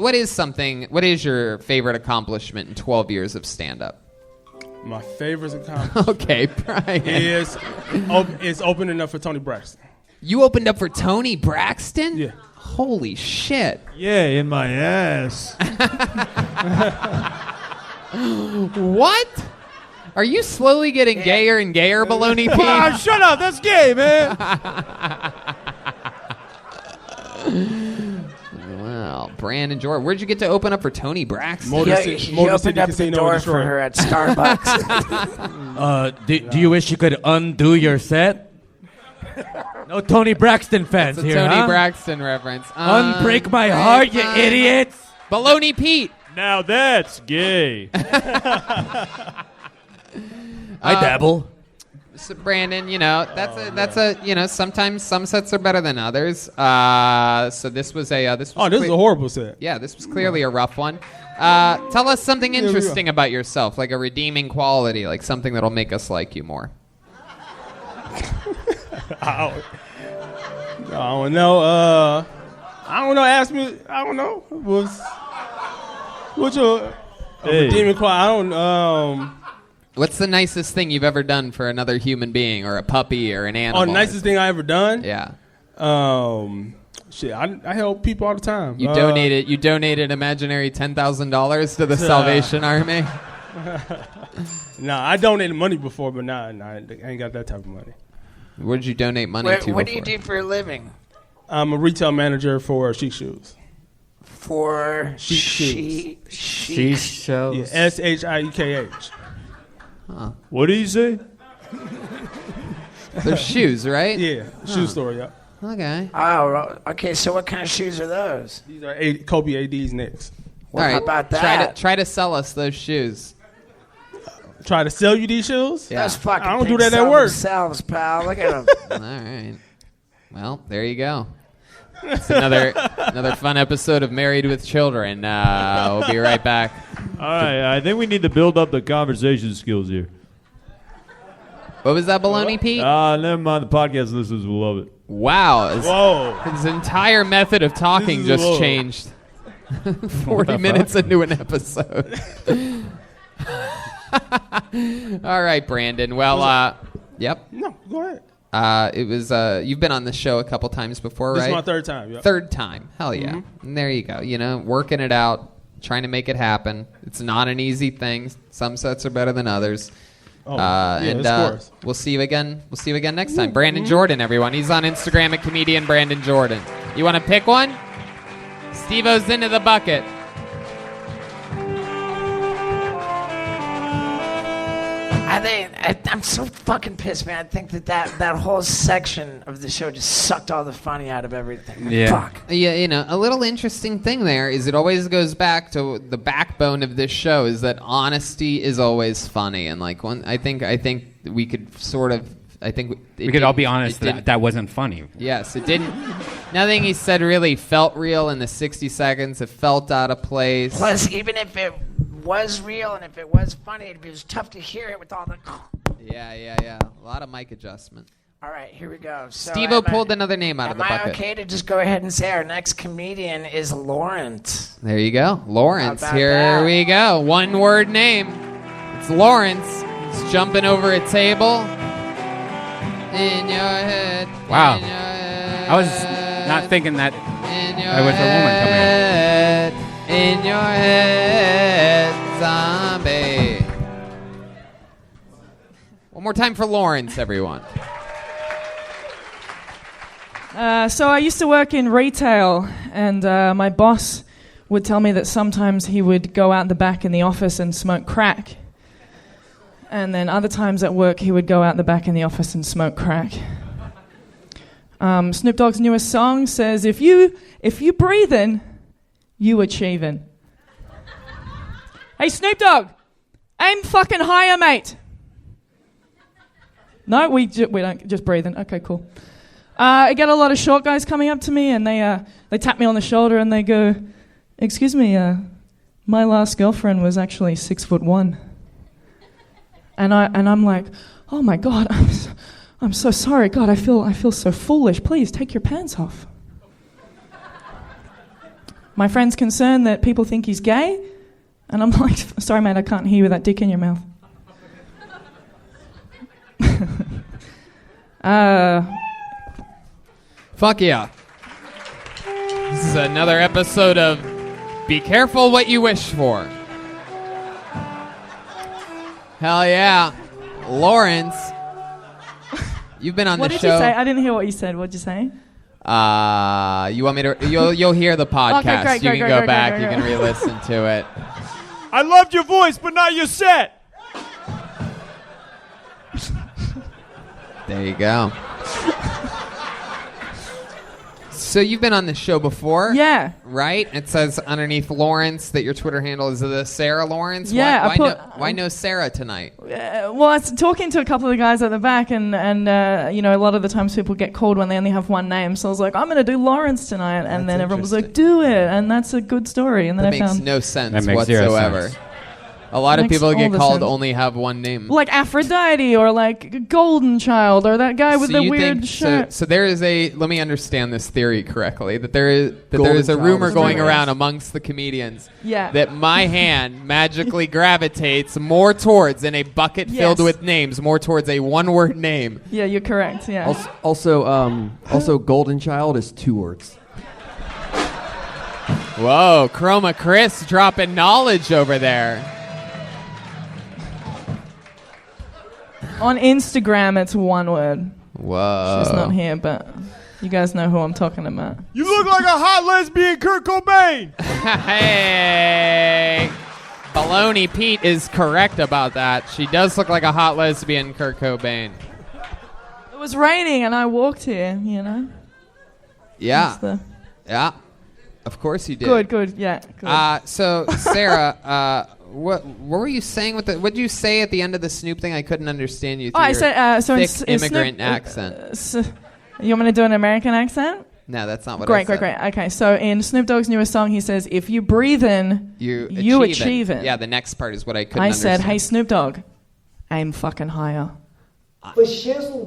your favorite accomplishment in 12 years of stand-up? My favorite accomplishment Okay, Brian. is opening up for Tony Braxton. You opened up for Tony Braxton? Yeah. Holy shit. Yeah, in my ass. What? Are you slowly getting gayer and gayer, Baloney Pete? Ah, shut up. That's gay, man. Wow, Brandon Jordan. Where'd you get to open up for Tony Braxton? He opened up the door for her at Starbucks. Do you wish you could undo your set? No Tony Braxton fans It's a here, Tony huh? Braxton reference. Unbreak my heart, you idiots! Baloney Pete. Now that's gay. I dabble. So Brandon, sometimes some sets are better than others. So this was This is a horrible set. Yeah, this was clearly a rough one. Tell us something interesting about yourself, like a redeeming quality, like something that'll make us like you more. I don't know. I don't know. Ask me. I don't know. What's your redeeming quality? I don't. What's the nicest thing you've ever done for another human being or a puppy or an animal? Oh, the nicest thing I ever done? Yeah. Shit, I help people all the time. You donated imaginary $10,000 to the Salvation Army? Nah, I donated money before, but I ain't got that type of money. What did you donate money to What before? do you do for a living? I'm a retail manager for Chic Shoes. For Chic Shows. Yeah, SHIEKH. Huh. What did you say? They're shoes, right? Yeah, shoe store, yeah. Okay. Oh, okay. So what kind of shoes are those? These are Kobe AD's Knicks. Well, All right. how about that? Try to sell us those shoes. Try to sell you these shoes? Yeah. Those fucking I don't do things that at sell work. themselves, pal. Look at them. All right. Well, there you go. It's another fun episode of Married with Children. We'll be right back. All right, I think we need to build up the conversation skills here. What was that, baloney, Pete? Never mind. The podcast listeners will love it. Wow. Whoa. His entire method of talking just whoa. changed. 40 minutes into an episode. All right, Brandon. Well, yep. No, go ahead. It was you've been on the show a couple times before, This right? is my third time. Yep. Third time. Hell yeah. And there you go. You know, working it out, trying to make it happen. It's not an easy thing. Some sets are better than others. Of course. We'll see you again. We'll see you again next time. Brandon Jordan, everyone. He's on Instagram at comedian Brandon Jordan. You want to pick one? Stevo's into the bucket. I'm so fucking pissed, man. I think that whole section of the show just sucked all the funny out of everything. Yeah. Fuck. Yeah, you know, a little interesting thing there is it always goes back to the backbone of this show is that honesty is always funny, and like I think we could sort of we could all be honest that wasn't funny. Yes, it didn't. Nothing he said really felt real in the 60 seconds. It felt out of place. Plus, even if it was real and if it was funny, it was tough to hear it with all the... Yeah. A lot of mic adjustment. All right, here we go. So Steve-O pulled another name out of the Am I bucket. okay to just go ahead and say our next comedian is Lawrence? There you go. Lawrence. How about Here that? we go. One word name. It's Lawrence. He's jumping over a table. In your head. Wow. In your head. I was not thinking that I was a woman coming in. In your head, zombie. One more time for Lawrence, everyone. So I used to work in retail, and my boss would tell me that sometimes he would go out the back in the office and smoke crack. And then other times at work, he would go out the back in the office and smoke crack. Snoop Dogg's newest song says, if you breathing, you achieving. Hey, Snoop Dogg, aim fucking higher, mate. No, we don't, just breathing. Okay, cool. I get a lot of short guys coming up to me, and they tap me on the shoulder, and they go, excuse me, my last girlfriend was actually 6'1". And I'm like, oh my God, I'm so sorry. God, I feel so foolish. Please take your pants off. My friend's concerned that people think he's gay, and I'm like, sorry, mate, I can't hear you with that dick in your mouth. Fuck yeah. This is another episode of Be Careful What You Wish For. Hell yeah. Lawrence, you've been on What the did show. you say? I didn't hear what you said. What did you say? You want me to? You'll hear the podcast. Okay, great, you great, can great, go great, back. great, You great. can re-listen to it. I loved your voice, but not your set. There you go. So you've been on the show before? Yeah. Right? It says underneath Lawrence that your Twitter handle is the Sarah Lawrence. Yeah, Why no Sarah tonight? Well, I was talking to a couple of the guys at the back, and you know, a lot of the times people get called when they only have one name. So I was like, I'm going to do Lawrence tonight, and then everyone was like, do it, and that's a good story. And then That I makes found no sense That makes zero whatsoever. sense. A lot of Makes people all get the called sense. only have one name. like Aphrodite or like Golden Child or that guy with So the you weird think- shirt. So there is a. Let me understand this theory correctly. That there is a Child rumor is going rumor. around amongst the comedians. Yeah. That my hand magically gravitates more towards in a bucket filled Yes. with names, more towards a one-word name. Yeah, you're correct. Yeah. Also, Golden Child is 2 words. Whoa, Chroma Chris dropping knowledge over there. On Instagram, it's one word. Whoa. She's not here, but you guys know who I'm talking about. You look like a hot lesbian Kurt Cobain. Hey. Baloney Pete is correct about that. She does look like a hot lesbian Kurt Cobain. It was raining and I walked here, you know? Yeah. Yeah. Of course you did. Good, yeah. Good. So, Sarah, what were you saying with what did you say at the end of the Snoop thing? I couldn't understand you through I said, so thick in immigrant Snoop, accent. You want me to do an American accent? No, that's not what I said. Great. Okay, so in Snoop Dogg's newest song, he says, if you breathe in, you achieve it. Yeah, the next part is what I couldn't understand. I said, hey, Snoop Dogg, aim fucking higher.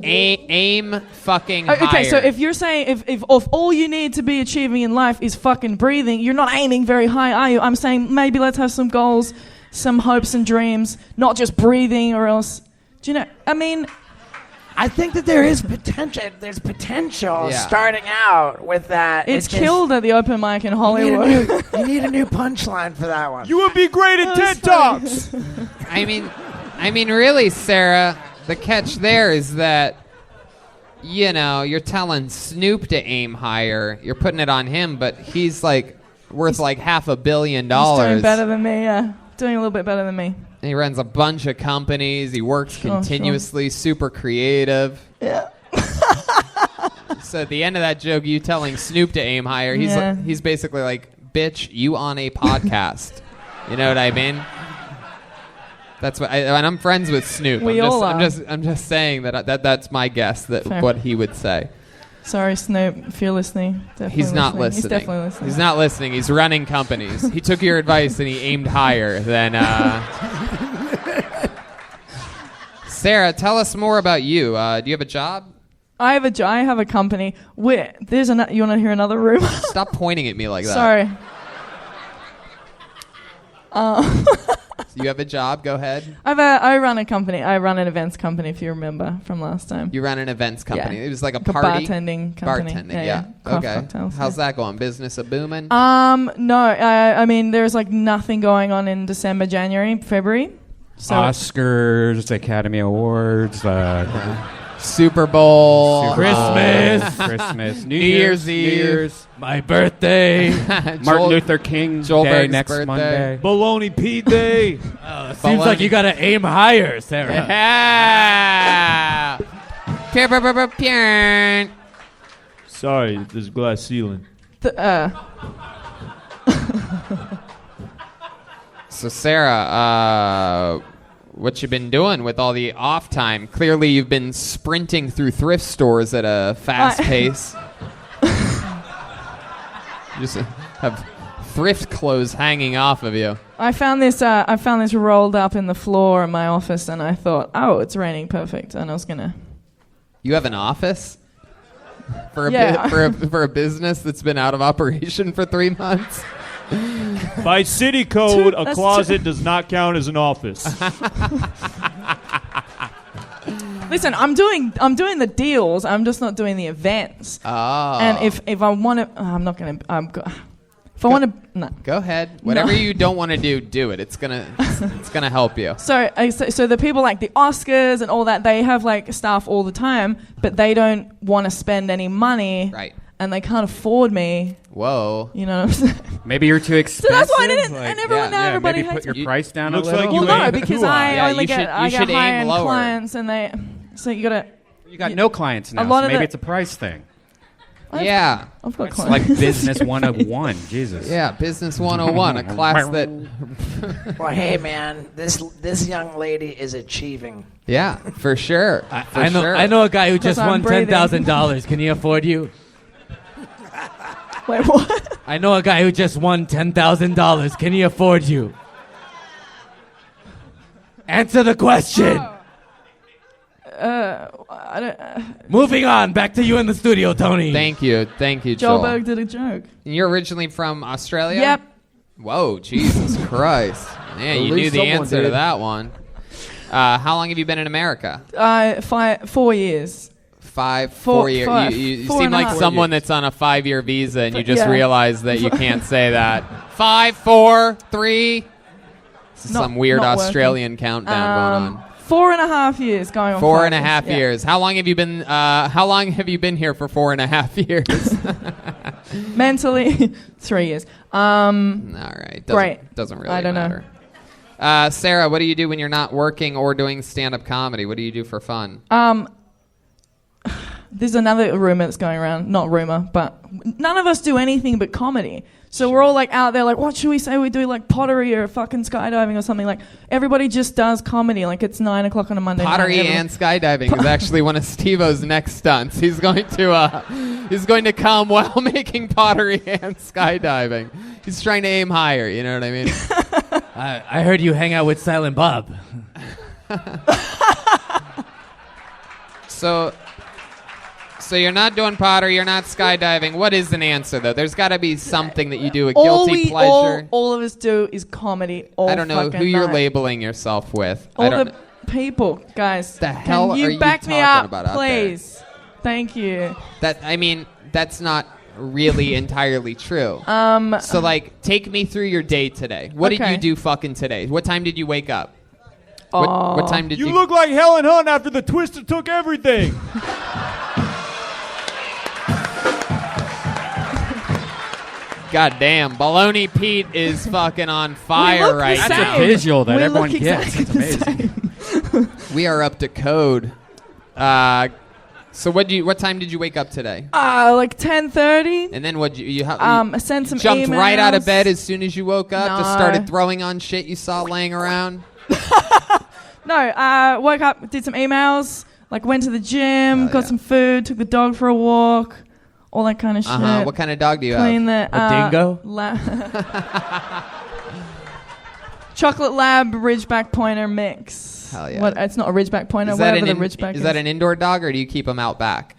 Aim fucking higher. Okay, so if you're saying if all you need to be achieving in life is fucking breathing, you're not aiming very high, are you? I'm saying maybe let's have some goals, some hopes and dreams, not just breathing or else. Do you know? I mean, I think that there is potential. There's potential starting out with that. It's killed at the open mic in Hollywood. You need a new punchline for that one. You would be great at TED Talks. I mean, really, Sarah, the catch there is that, you know, you're telling Snoop to aim higher. You're putting it on him, but he's like worth like $500 million. He's doing better than me, yeah. Doing a little bit better than me. He runs a bunch of companies. He works continuously, super creative. Yeah. So at the end of that joke, you telling Snoop to aim higher, he's basically like, bitch, you on a podcast. You know what I mean? That's what, and I'm friends with Snoop. I'm just saying that's my guess what he would say. Sorry, Snoop, if you're listening. He's not listening. He's definitely listening. He's not listening. He's running companies. He took your advice and he aimed higher than. Sarah, tell us more about you. Do you have a job? I have a company. You want to hear another room? Stop pointing at me like that. Sorry. You have a job? Go ahead. I run a company. I run an events company, if you remember from last time. You ran an events company. Yeah. It was like a party? Bartending company. Bartending, yeah. Okay. Cocktails, How's that going? Business a booming? No. I mean, there's like nothing going on in December, January, February. So Oscars, Academy Awards, Super Bowl, Christmas, New Year's Eve, my birthday, Martin Luther King Day next birthday. Monday, Baloney Pete Day. Seems like you gotta aim higher, Sarah. Yeah. Sorry, there's glass ceiling. So Sarah, what you been doing with all the off time? Clearly, you've been sprinting through thrift stores at a fast pace. Just have thrift clothes hanging off of you. I found this rolled up in the floor in my office, and I thought, oh, it's raining, perfect, and I was gonna. You have an office for a business that's been out of operation for 3 months. By city code, a closet does not count as an office. Listen, I'm doing the deals. I'm just not doing the events. Oh. And if I want to, I'm not gonna. If I want to, no. Go ahead. Whatever you don't want to do it. It's gonna help you. So the people like the Oscars and all that, they have like staff all the time, but they don't want to spend any money. Right. And they can't afford me. Whoa. You know what I'm saying? Maybe you're too expensive. So that's why I didn't. I never went there. Everybody maybe hates put your price down a looks little. like you well, no, aimed because too high. I only get should aim high-end lower. clients, and so you gotta. You got no clients now. A lot So of maybe it's a price thing. Yeah. I've got It's clients. like Business 101. Jesus. Yeah, Business 101, a class that. Well, hey man, this young lady is achieving. Yeah, for sure. I know a guy who just I'm won breathing. $10,000. Can he afford you? Wait, what? I know a guy who just won $10,000. Can he afford you? Answer the question. I don't, Moving on. Back to you in the studio, Tony. Thank you, Joel. Joelberg did a joke. You're originally from Australia? Yep. Whoa, Jesus Christ. Yeah, you knew the answer to that one. How long have you been in America? 4 years. 4 years. You four seem and a like half. someone that's on a 5-year visa, and you just Yeah. realize that you can't say that. 5, 4, 3. This is some weird not working. Australian countdown going on. 4.5 years going on. 4.5 Yeah. years. How long have you been? How long have you been here for 4.5 years? Mentally, 3 years. All right. Great. Doesn't really I don't matter. Sarah, what do you do when you're not working or doing stand-up comedy? What do you do for fun? There's another rumor that's going around. Not rumor, but none of us do anything but comedy. So we're all like out there like, what should we say? We do like pottery or fucking skydiving or something. Like everybody just does comedy. Like it's 9 o'clock on a Monday Pottery night. and skydiving is actually one of Steve-O's next stunts. He's going to come while making pottery and skydiving. He's trying to aim higher. You know what I mean? I heard you hang out with Silent Bob. So you're not doing pottery, you're not skydiving. What is an answer, though? There's got to be something that you do, a guilty pleasure. All of us do is comedy. I don't know who you're labeling yourself with. All the people, guys. The hell can you are you back me talking up, about out please? Thank you. That's not really entirely true. So, like, take me through your day today. What did you do fucking today? What time did you wake up? What time did you... You look like Helen Hunt after the Twister took everything. God damn, Baloney Pete is fucking on fire right now. That's a visual that everyone gets. It's amazing. We are up to code. So what time did you wake up today? Like 10:30. And then what you I sent some jumped emails. right out of bed as soon as you woke up, just No. started throwing on shit you saw laying around? No, woke up, did some emails, like went to the gym, got some food, took the dog for a walk, all that kind of shit. What kind of dog do you have? Clean the A dingo? Chocolate Lab Ridgeback Pointer mix. Hell yeah. What? It's not a Ridgeback Pointer. Is that Whatever an the Ridgeback is that an indoor dog, or do you keep them out back?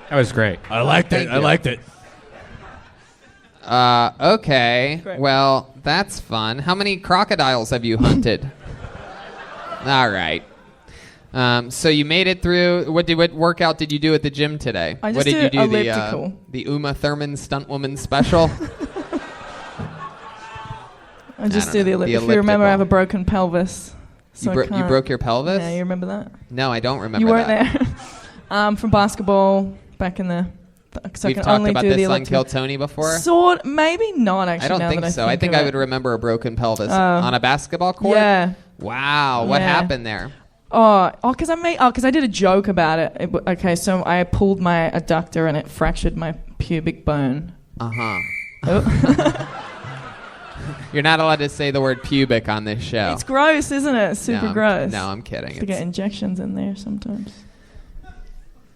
That was great. I liked it. I liked it. Okay. Great. Well, that's fun. How many crocodiles have you hunted? All right. So you made it through. What workout did you do at the gym today? I just what did did you do? elliptical. The Uma Thurman stunt woman special. I just don't do the know. The elliptical. If you remember, I have a elliptical. broken pelvis. So You broke your pelvis? Yeah, you remember that? No, I don't remember You weren't that. there. From basketball back in the. So We've I can talked only about do the this on elliptical. Kill Tony before. Maybe not actually. I don't now think that so. I think of I it. would remember a broken pelvis on a basketball court. Yeah. Wow. What Yeah. happened there? Because I did a joke about it. Okay, so I pulled my adductor and it fractured my pubic bone. You're not allowed to say the word pubic on this show. It's gross, isn't it? Super gross. No, I'm kidding. To get injections in there sometimes.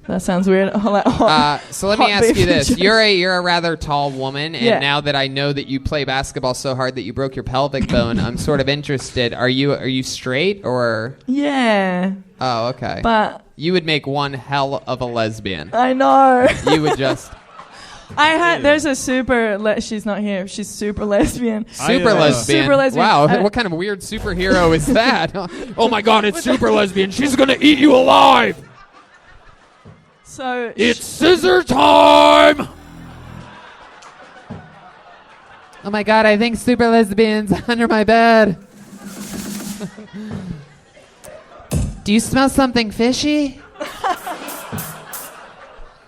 That sounds weird. So let me ask you this: you're a rather tall woman, and Yeah. now that I know that you play basketball so hard that you broke your pelvic bone, I'm sort of interested. Are you straight or? Yeah. Oh, okay. But you would make one hell of a lesbian. I know. You would just. There's a she's not here. She's super lesbian. Super lesbian. Super lesbian. Wow, what kind of weird superhero is that? Oh my God, it's super lesbian. She's gonna eat you alive. So it's scissor time. Oh my God, I think super lesbian's under my bed. Do you smell something fishy?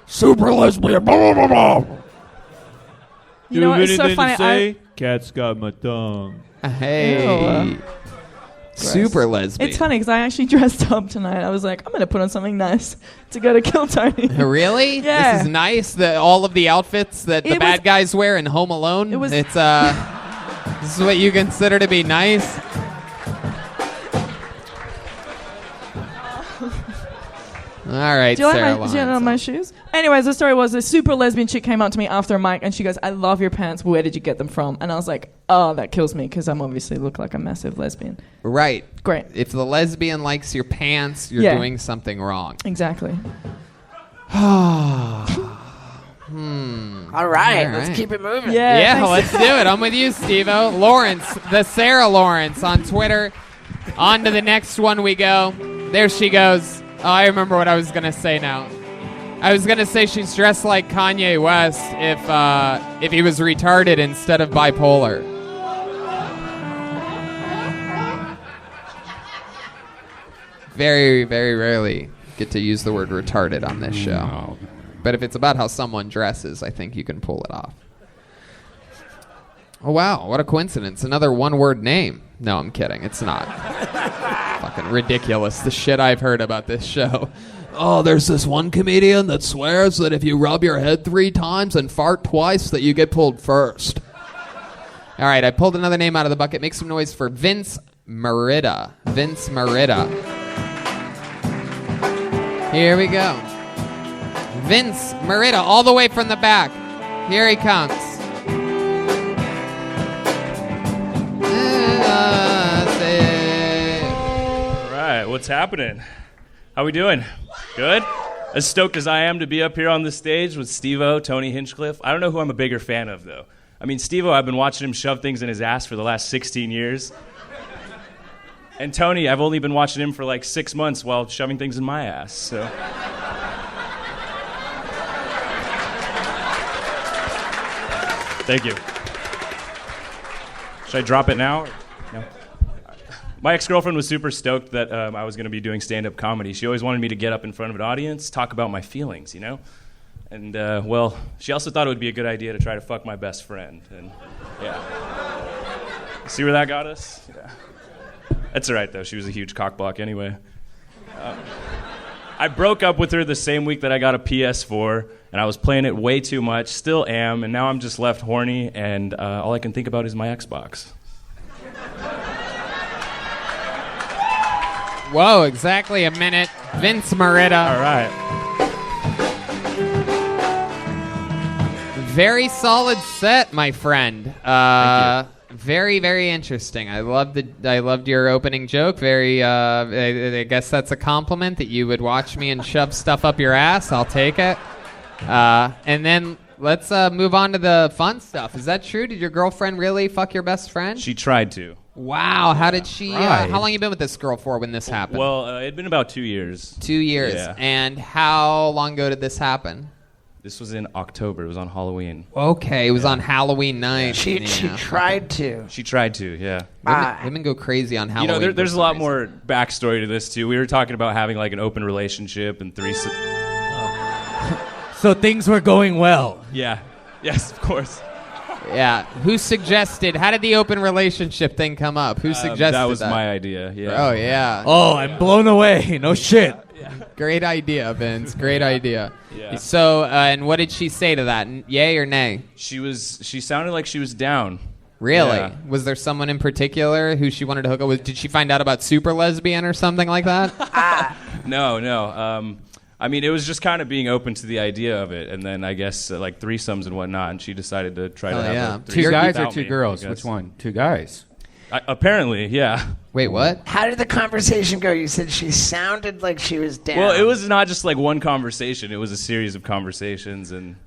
Super lesbian. Blah, blah, blah, blah. You know what? It's so anything funny. to say? Cat's got my tongue. Hey. Ew. Super lesbian. It's funny because I actually dressed up tonight. I was like, I'm going to put on something nice to go to Kill Tony. Really? Yeah. This is nice. All of the outfits that the bad guys wear in Home Alone. This is what you consider to be nice. All right, Do you Sarah like my shoes? Anyways, the story was a super lesbian chick came up to me after a mic and she goes, I love your pants. Where did you get them from? And I was like, oh, that kills me because I'm obviously look like a massive lesbian. Right. Great. If the lesbian likes your pants, you're doing something wrong. Exactly. All right, let's keep it moving. Yeah, let's do it. I'm with you, Steve-O. Lawrence, the Sarah Lawrence on Twitter. On to the next one we go. There she goes. Oh, I remember what I was gonna say now. I was gonna say she's dressed like Kanye West if he was retarded instead of bipolar. Very, very rarely get to use the word retarded on this show. No. But if it's about how someone dresses, I think you can pull it off. Oh, wow. What a coincidence. Another one-word name. No, I'm kidding. It's not. Fucking ridiculous, the shit I've heard about this show. Oh, there's this one comedian that swears that if you rub your head 3 times and fart twice, that you get pulled first. All right, I pulled another name out of the bucket. Make some noise for Vince Morita. Vince Morita. Here we go. Vince Morita, all the way from the back. Here he comes. All right, what's happening? How we doing? Good? As stoked as I am to be up here on the stage with Steveo, Tony Hinchcliffe. I don't know who I'm a bigger fan of, though. I mean, Steveo, I've been watching him shove things in his ass for the last 16 years. And Tony, I've only been watching him for like 6 months while shoving things in my ass, so. Thank you. Should I drop it now? No. My ex-girlfriend was super stoked that I was going to be doing stand-up comedy. She always wanted me to get up in front of an audience, talk about my feelings, you know? And, well, she also thought it would be a good idea to try to fuck my best friend. And, yeah. See where that got us? Yeah. That's all right, though. She was a huge cockblock anyway. I broke up with her the same week that I got a PS4, and I was playing it way too much, still am, and now I'm just left horny, and all I can think about is my Xbox. Whoa, exactly a minute. Vince Morita. All right. Very solid set, my friend. Thank you. Very, very interesting. I loved your opening joke. Very. I guess that's a compliment that you would watch me and shove stuff up your ass. I'll take it. And then let's move on to the fun stuff. Is that true? Did your girlfriend really fuck your best friend? She tried to. Wow. How did she? Right. How long you been with this girl for when this happened? Well, it'd been about 2 years. 2 years. Yeah. And how long ago did this happen? This was in October. It was on Halloween. Okay, it was on Halloween night. She tried to. She tried to, yeah. Women go crazy on Halloween. You know, there's a lot more backstory to this, too. We were talking about having, like, an open relationship and threesome. So things were going well. Yeah. Yes, of course. Yeah. Who suggested? How did the open relationship thing come up? Who suggested that? Was my idea, yeah. Oh, yeah. Oh, I'm blown away. No shit. Great idea, Vince. Great idea. Yeah. So, and what did she say to that? Yay or nay? She sounded like she was down. Really? Yeah. Was there someone in particular who she wanted to hook up with? Did she find out about Super Lesbian or something like that? No. I mean, it was just kind of being open to the idea of it, and then I guess like threesomes and whatnot, and she decided to try to have a threesome. 2 guys or without 2 me, girls? Which one? 2 guys. Apparently, yeah. Wait, what? How did the conversation go? You said she sounded like she was down. Well, it was not just like one conversation. It was a series of conversations and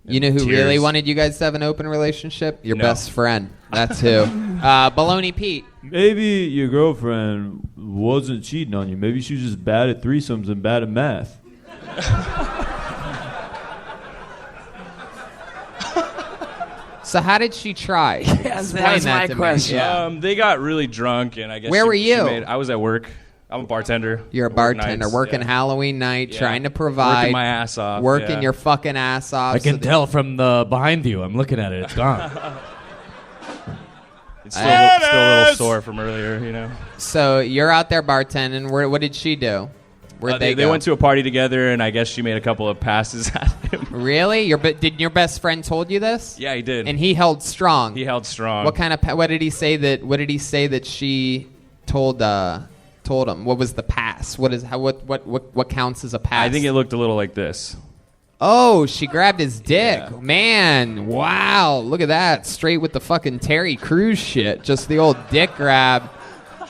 You know who tears. really wanted you guys to have an open relationship? Your best friend. That's who. Baloney Pete. Maybe your girlfriend wasn't cheating on you. Maybe she was just bad at threesomes and bad at math. So how did she try? Yes, that was my question. Yeah. They got really drunk, and I guess Where were you? I was at work. I'm a bartender. You're a bartender working Halloween night, trying to provide. Working my ass off. Working your fucking ass off. I can tell from the behind view. I'm looking at it. It's gone. It's still a little sore from earlier, you know. So you're out there bartending. What did she do? Where'd they go? They went to a party together, and I guess she made a couple of passes at him. Really? Did your best friend told you this? Yeah, he did. And he held strong. He held strong. What did he say that she told him? What was the pass? What counts as a pass? I think it looked a little like this. Oh, she grabbed his dick. Yeah. Man, wow. Look at that. Straight with the fucking Terry Crews shit. Just the old dick grab.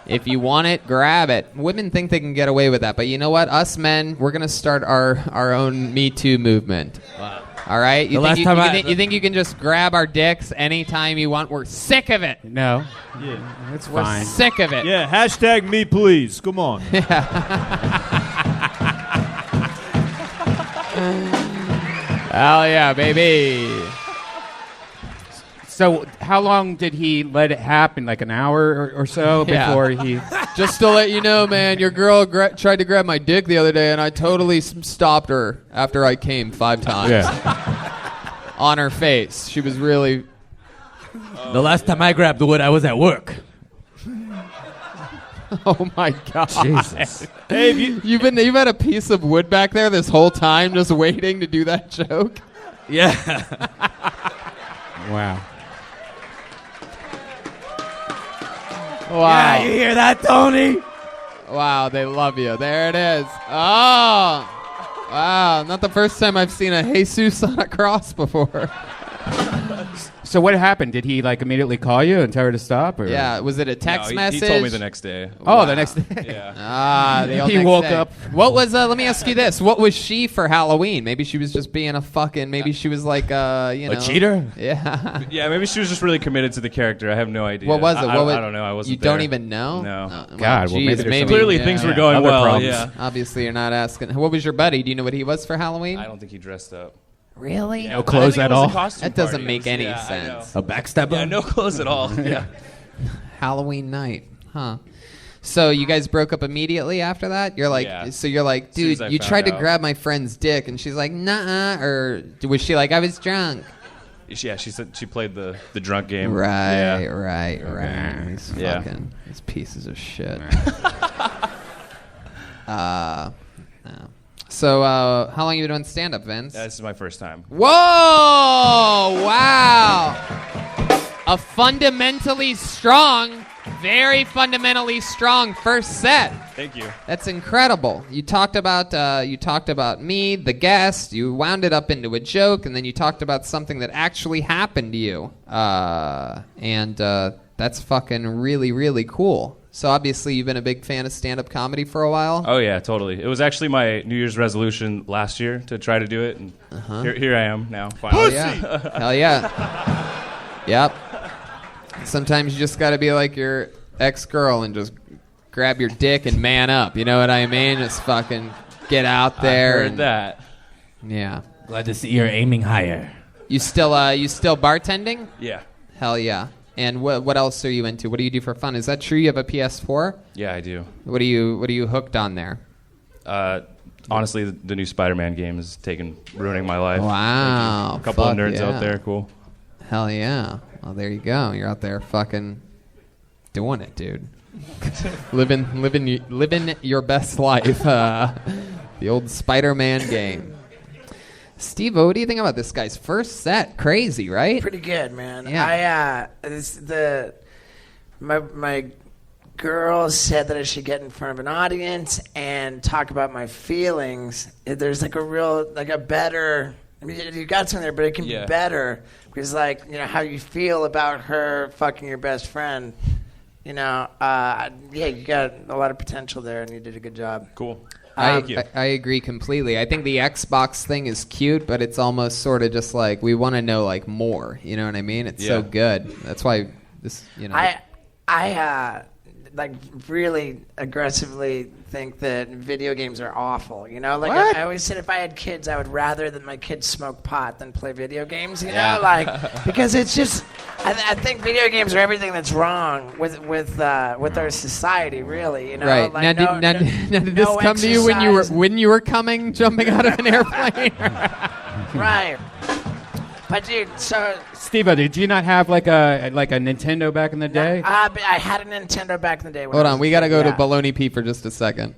If you want it, grab it. Women think they can get away with that. But you know what? Us men, we're going to start our own Me Too movement. Wow. All right? You think you can just grab our dicks anytime you want? We're sick of it. No. Yeah. That's We're fine. sick of it. Yeah, hashtag me please. Come on. Hell yeah, baby. So how long did he let it happen? Like an hour or so before he... Just to let you know, man, your girl tried to grab my dick the other day, and I totally stopped her after I came 5 times. Yeah. On her face. She was really... The last time I grabbed the wood, I was at work. Oh my God. Jesus. Hey, you've had a piece of wood back there this whole time just waiting to do that joke? Yeah. Wow. Wow. Yeah, you hear that, Tony? Wow, they love you. There it is. Oh. Wow, not the first time I've seen a Jesus on a cross before. So what happened? Did he like immediately call you and tell her to stop? Or? Yeah, was it a text message? He told me the next day. Oh, the next day. Yeah. The old He next woke day. up. What was? Let me ask you this: what was she for Halloween? Maybe she was just being a fucking. Maybe she was like, A cheater? Yeah. Yeah, maybe she was just really committed to the character. I have no idea. What was it? I don't know. I wasn't You don't there. even know? No. God, well, maybe geez, there's some- Clearly things were going Other well. problems. Yeah. Obviously, you're not asking. What was your buddy? Do you know what he was for Halloween? I don't think he dressed up. Really? No clothes at all? That doesn't make any sense. A backstabber? Yeah, no clothes at all. Yeah. Halloween night, huh? So you guys broke up immediately after that? You're like, Yeah. so you're like, As soon as dude, I you found tried to out. grab my friend's dick, and she's like, nah, or was she like, I was drunk? Yeah, she said she played the drunk game. Right, Yeah. right. These Yeah. fucking these pieces of shit. No. So, how long have you been doing stand-up, Vince? This is my first time. Whoa! Wow! A fundamentally strong, very fundamentally strong first set. Thank you. That's incredible. You talked about me, the guest. You wound it up into a joke, and then you talked about something that actually happened to you. And that's fucking really, really cool. So obviously you've been a big fan of stand-up comedy for a while. Oh yeah, totally. It was actually my New Year's resolution last year to try to do it, and here I am now. Finally. Hell yeah. Yep. Sometimes you just got to be like your ex-girl and just grab your dick and man up. You know what I mean? Just fucking get out there. I heard that. Yeah. Glad to see you're aiming higher. You still bartending? Yeah. Hell yeah. And what else are you into? What do you do for fun? Is that true? You have a PS4? Yeah, I do. What are you hooked on there? Honestly, the new Spider-Man game is ruining my life. Wow. A couple of Fuck nerds yeah. out there, cool. Hell yeah. Well, there you go. You're out there fucking doing it, dude. living your best life. The old Spider-Man game. Steve, what do you think about this guy's first set? Crazy, right? Pretty good, man. Yeah. My girl said that I should get in front of an audience and talk about my feelings. There's like a better. I mean, you got something there, but it can be better because, like, you know, how you feel about her fucking your best friend. You know, you got a lot of potential there, and you did a good job. Cool. I agree completely. I think the Xbox thing is cute, but it's almost sort of just like we want to know like more. You know what I mean? It's so good. That's why this. You know. I like really aggressively think that video games are awful. You know, like I always said, if I had kids, I would rather that my kids smoke pot than play video games. You know, like because it's just. I think video games are everything that's wrong with our society, really. You know, right like now, did this come to you when you were coming, jumping out of an airplane? Right. But dude, so Steve, did you not have like a Nintendo back in the day? I had a Nintendo back in the day. Hold on, we got to go to Baloney P for just a second.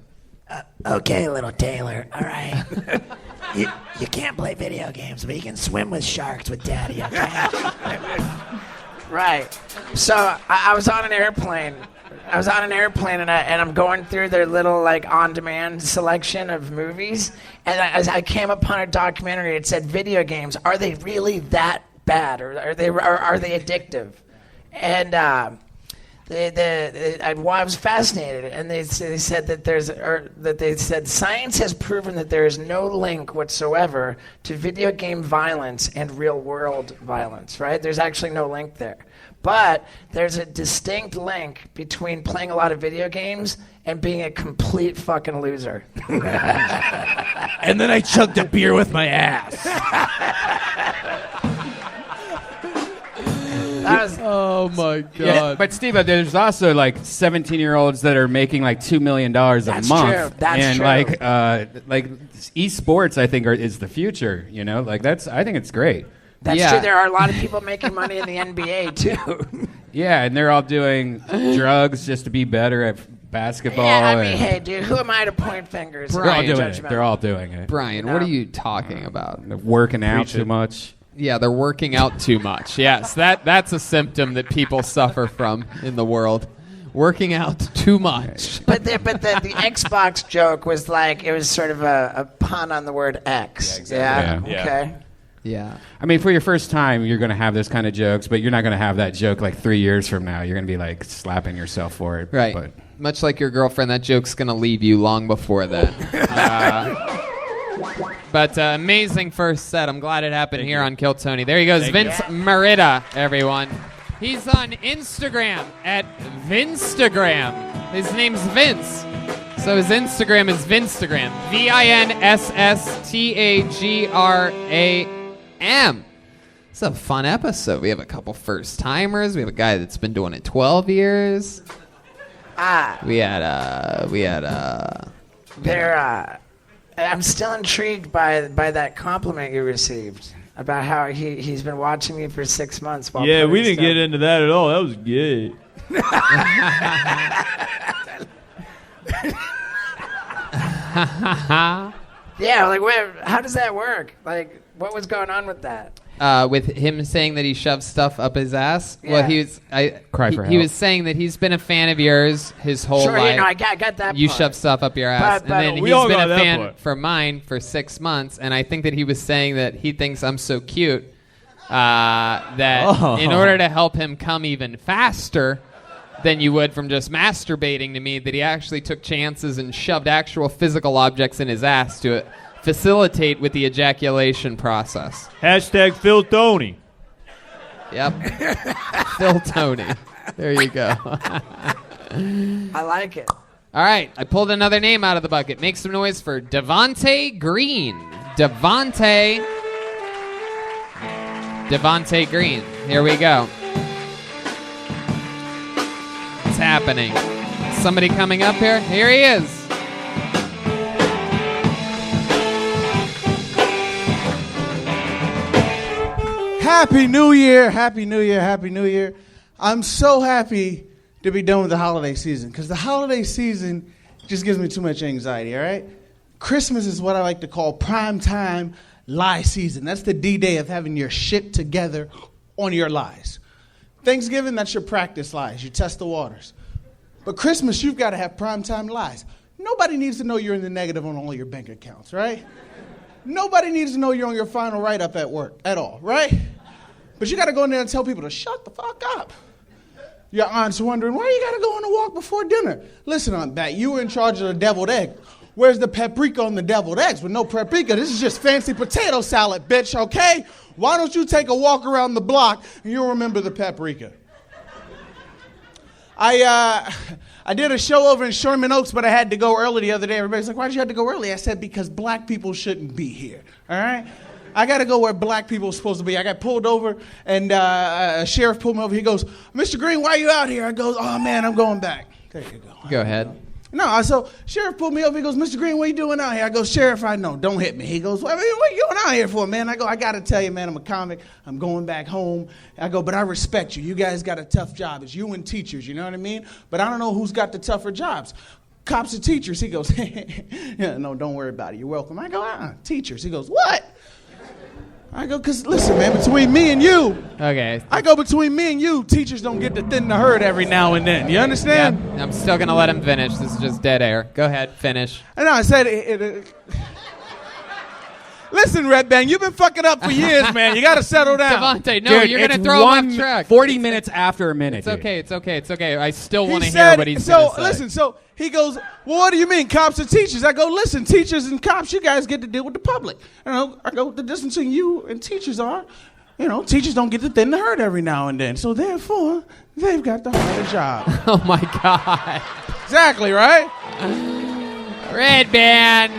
Okay, little Taylor. All right. You can't play video games, but you can swim with sharks with Daddy. Okay. Right. So I was on an airplane. And I'm going through their little like on-demand selection of movies, and as I came upon a documentary, it said, "Video games, are they really that bad, or are they addictive?" And I was fascinated, and they said that science has proven that there is no link whatsoever to video game violence and real world violence. Right? There's actually no link there. But there's a distinct link between playing a lot of video games and being a complete fucking loser. And then I chugged a beer with my ass. Oh my god! Yeah, but Steve, there's also like 17-year-olds that are making like $2 million a That's month, true. That's and true. like esports, I think is the future. You know, like I think it's great. That's Yeah. true. There are a lot of people making money in the NBA too. Yeah, and they're all doing drugs just to be better at basketball. Yeah, I mean, and hey, dude, who am I to point fingers? they're all Brian, doing it. They're all doing it. Brian, what are you talking about? They're working out Preach too it. much. Yeah, they're working out too much. Yes, that's a symptom that people suffer from in the world. Working out too much. But the Xbox joke was like, it was sort of a pun on the word X. Yeah. Yeah. Okay. Yeah. I mean, for your first time, you're going to have this kind of jokes, but you're not going to have that joke like 3 years from now. You're going to be like slapping yourself for it. Right. But Much like your girlfriend, that joke's going to leave you long before then. But amazing first set. I'm glad it happened here on Kill Tony. There he goes, Vince Morita, everyone. He's on Instagram at Vinstagram. His name's Vince. So his Instagram is Vinstagram. VINSSTAGRAM. It's a fun episode. We have a couple first timers. We have a guy that's been doing it 12 years. We had I'm still intrigued by that compliment you received about how he's been watching me for 6 months. While Yeah, we putting didn't get into that at all. That was good. Yeah, like, how does that work? Like, what was going on with that? With him saying that he shoves stuff up his ass. Yeah. Well, he was. He was saying that he's been a fan of yours his whole Sure, life. you know, I got that You part. shove stuff up your ass, But and then we he's all been got a that fan part. for mine for 6 months, and I think that he was saying that he thinks I'm so cute that in order to help him come even faster than you would from just masturbating to me, that he actually took chances and shoved actual physical objects in his ass to facilitate with the ejaculation process. Hashtag Phil Tony. Yep. Phil Tony. There you go. I like it. All right. I pulled another name out of the bucket. Make some noise for Devante Green. Devante Green. Here we go. What's happening? Somebody coming up here? Here he is. Happy New Year, Happy New Year, Happy New Year. I'm so happy to be done with the holiday season because the holiday season just gives me too much anxiety, all right? Christmas is what I like to call prime time lie season. That's the D-Day of having your shit together on your lies. Thanksgiving, that's your practice lies. You test the waters. But Christmas, you've got to have prime time lies. Nobody needs to know you're in the negative on all your bank accounts, right? Nobody needs to know you're on your final write-up at work at all, right? But you got to go in there and tell people to shut the fuck up. Your aunt's wondering, why you got to go on a walk before dinner? Listen, Aunt Bat, you were in charge of the deviled egg. Where's the paprika on the deviled eggs? With no paprika, this is just fancy potato salad, bitch, okay? Why don't you take a walk around the block and you'll remember the paprika? I did a show over in Sherman Oaks, but I had to go early the other day. Everybody's like, why did you have to go early? I said, because black people shouldn't be here, all right? I got to go where black people are supposed to be. I got pulled over, and a sheriff pulled me over. He goes, Mr. Green, why are you out here? I goes, oh, man, I'm going back. There you go. Go ahead. No, so sheriff pulled me over. He goes, Mr. Green, what are you doing out here? I go, Sheriff, I know. Don't hit me. He goes, what are you going out here for, man? I go, I got to tell you, man, I'm a comic. I'm going back home. I go, but I respect you. You guys got a tough job. It's you and teachers, you know what I mean? But I don't know who's got the tougher jobs. Cops and teachers. He goes, yeah, no, don't worry about it. You're welcome. I go, teachers. He goes, what? I go, because listen, man, between me and you. Okay. I go, between me and you, teachers don't get to thin the herd every now and then. You understand? Yeah, I'm still going to let him finish. This is just dead air. Go ahead, finish. I know, I said listen, Redban, you've been fucking up for years, man. You got to settle down. Devante, no, Dude, you're going to it's throw him off track. 40 minutes after a minute. It's okay, it's okay, it's okay. I still He want to said- hear what he's going to say. Listen, so he goes, well, what do you mean, cops and teachers? I go, listen, teachers and cops, you guys get to deal with the public. I go, the distance between you and teachers are teachers don't get to thin the herd every now and then. So therefore, they've got the harder job. Oh my God. Exactly, right? Redban.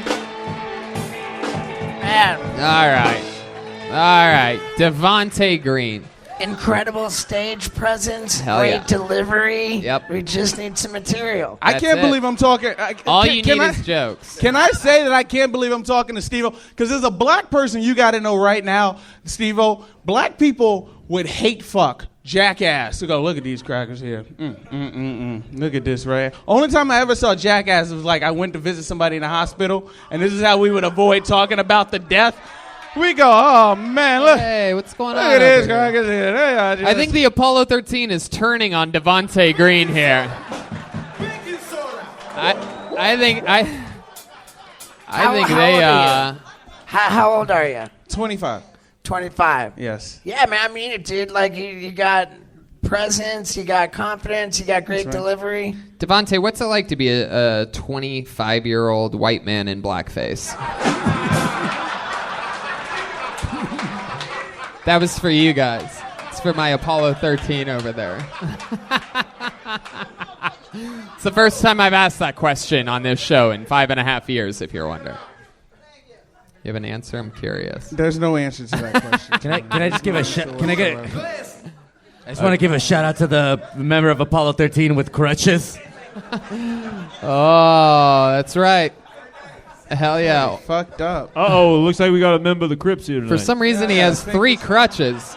Man, All right. Devante Green. incredible stage presence, Hell great yeah. delivery. Yep. We just need some material. I can't believe I'm talking. All you need is jokes. Can I say that I can't believe I'm talking to Steveo? Because as a black person, you got to know right now, Steveo, black people would hate fuck Jackass. So go, look at these crackers here. Look at this, right? Only time I ever saw Jackass was like I went to visit somebody in the hospital, and this is how we would avoid talking about the death. We go, oh man, look. Hey, what's going on? Look at this, over here? crackers here. They are just- I think the Apollo 13 is turning on Devante Green here. I think they. How old are you? 25. 25. Yes. Yeah, man. I mean it, dude. Like you got presence, you got confidence, you got great right. delivery. Devante, what's it like to be a 25-year-old white man in blackface? That was for you guys. It's for my Apollo 13 over there. It's the first time I've asked that question on this show in 5.5 years, if you're wondering. You have an answer? I'm curious. There's no answer to that question. Can I just give a shout? I just want to give a shout out to the member of Apollo 13 with crutches. Oh, that's right. Hell yeah. Fucked up. Uh-oh, looks like we got a member of the Crips here tonight. For some reason, he has 3 crutches.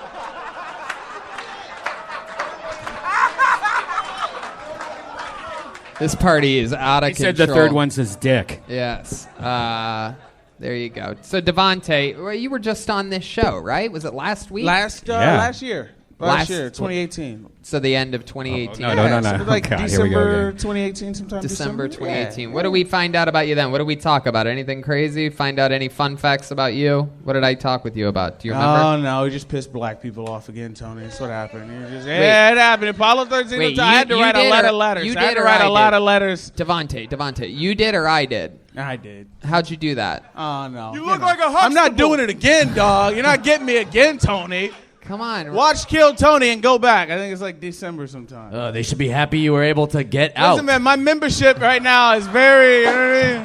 This party is out of He control. said the third one's his dick. Yes. There you go. So, Devante, well, you were just on this show, right? Was it last week? Last year. Last year, 2018. So the end of 2018. No. So like God, here we go December again. 2018 sometime. December December 2018. Yeah. What do we find out about you then? What do we talk about? Anything crazy? Find out any fun facts about you? What did I talk with you about? Do you remember? Oh, no. We just pissed black people off again, Tony. That's what happened. It happened. Apollo 13. I had to write a lot of letters. You I had did to or write I a lot did? of letters. Devante, you did or I did? I did. How'd you do that? Oh, no. You look like a Huxtable. I'm not doing it again, dog. You're not getting me again, Tony. Come on. Watch Kill Tony and go back. I think it's like December sometime. They should be happy you were able to get out. Listen, man, my membership right now is very, you know what I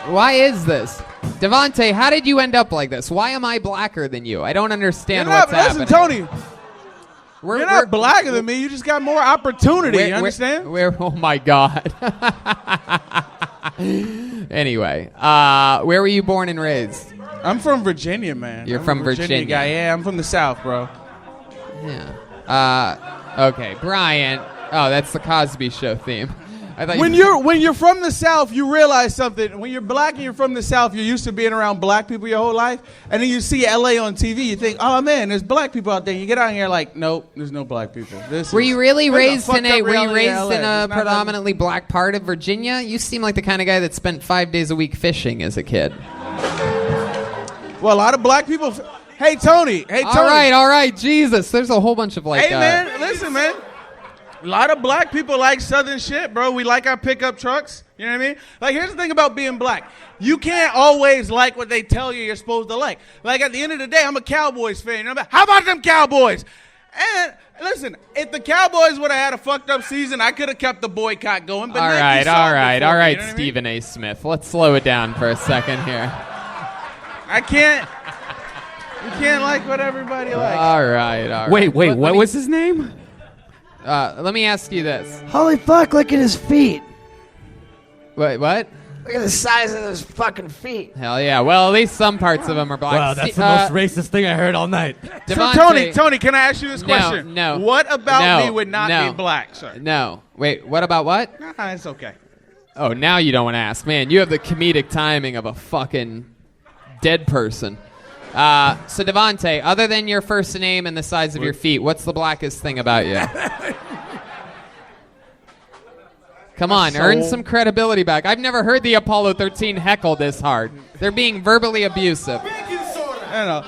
mean? Why is this? Devante, how did you end up like this? Why am I blacker than you? I don't understand what's happening. Listen, Tony. You're not blacker than me. You just got more opportunity. You understand? Oh, my God. Anyway, where were you born and raised? I'm from Virginia, man. You're I'm from a Virginia guy. Yeah, I'm from the South, bro. Yeah. Okay, Brian. Oh, that's the Cosby Show theme. I thought When you're from the South, you realize something. When you're black and you're from the South, you're used to being around black people your whole life, and then you see LA on TV, you think, oh man, there's black people out there. You get out here like, nope, there's no black people. Were you really raised in a LA. predominantly black part of Virginia? You seem like the kind of guy that spent 5 days a week fishing as a kid. Well, a lot of black people. Hey Tony. All right. Jesus, there's a whole bunch of like. Hey man, listen, man. A lot of black people like Southern shit, bro. We like our pickup trucks. You know what I mean? Like, here's the thing about being black. You can't always like what they tell you you're supposed to like. Like, at the end of the day, I'm a Cowboys fan. How about them Cowboys? And listen, if the Cowboys would have had a fucked up season, I could have kept the boycott going. But all Nike right, solved it for me, you know what Stephen A. Smith. Let's slow it down for a second here. I can't. You can't like what everybody likes. All right. Wait, what was his name? Let me ask you this. Holy fuck, look at his feet. Wait, what? Look at the size of those fucking feet. Hell yeah. Well, at least some parts of them are black. Wow, that's the most racist thing I heard all night. Devante, So Tony, can I ask you this question? No. What about me would not be black, sir? No. Wait, what about what? Nah, it's okay. Oh, now you don't want to ask. Man, you have the comedic timing of a fucking dead person. So Devante, other than your first name and the size of your feet, what's the blackest thing about you? Come on, earn some credibility back. I've never heard the Apollo 13 heckle this hard. They're being verbally abusive. I don't know.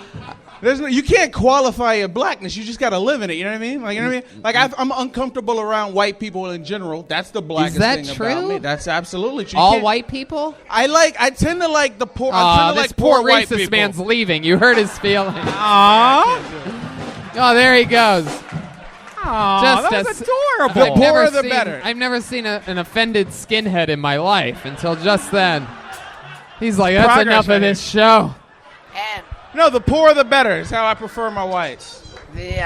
You can't qualify your blackness. You just got to live in it. You know what I mean? Like, you know what I mean? Like, I'm uncomfortable around white people in general. That's the blackest thing about me. That's absolutely true. All white people? I tend to like the poor. I tend to this like poor poor white racist people. man's leaving. You hurt his feelings. Aww. Oh, there he goes. Aww, that was adorable. I've never seen an offended skinhead in my life until just then. He's like, that's enough of this show. No, the poorer the better is how I prefer my whites. It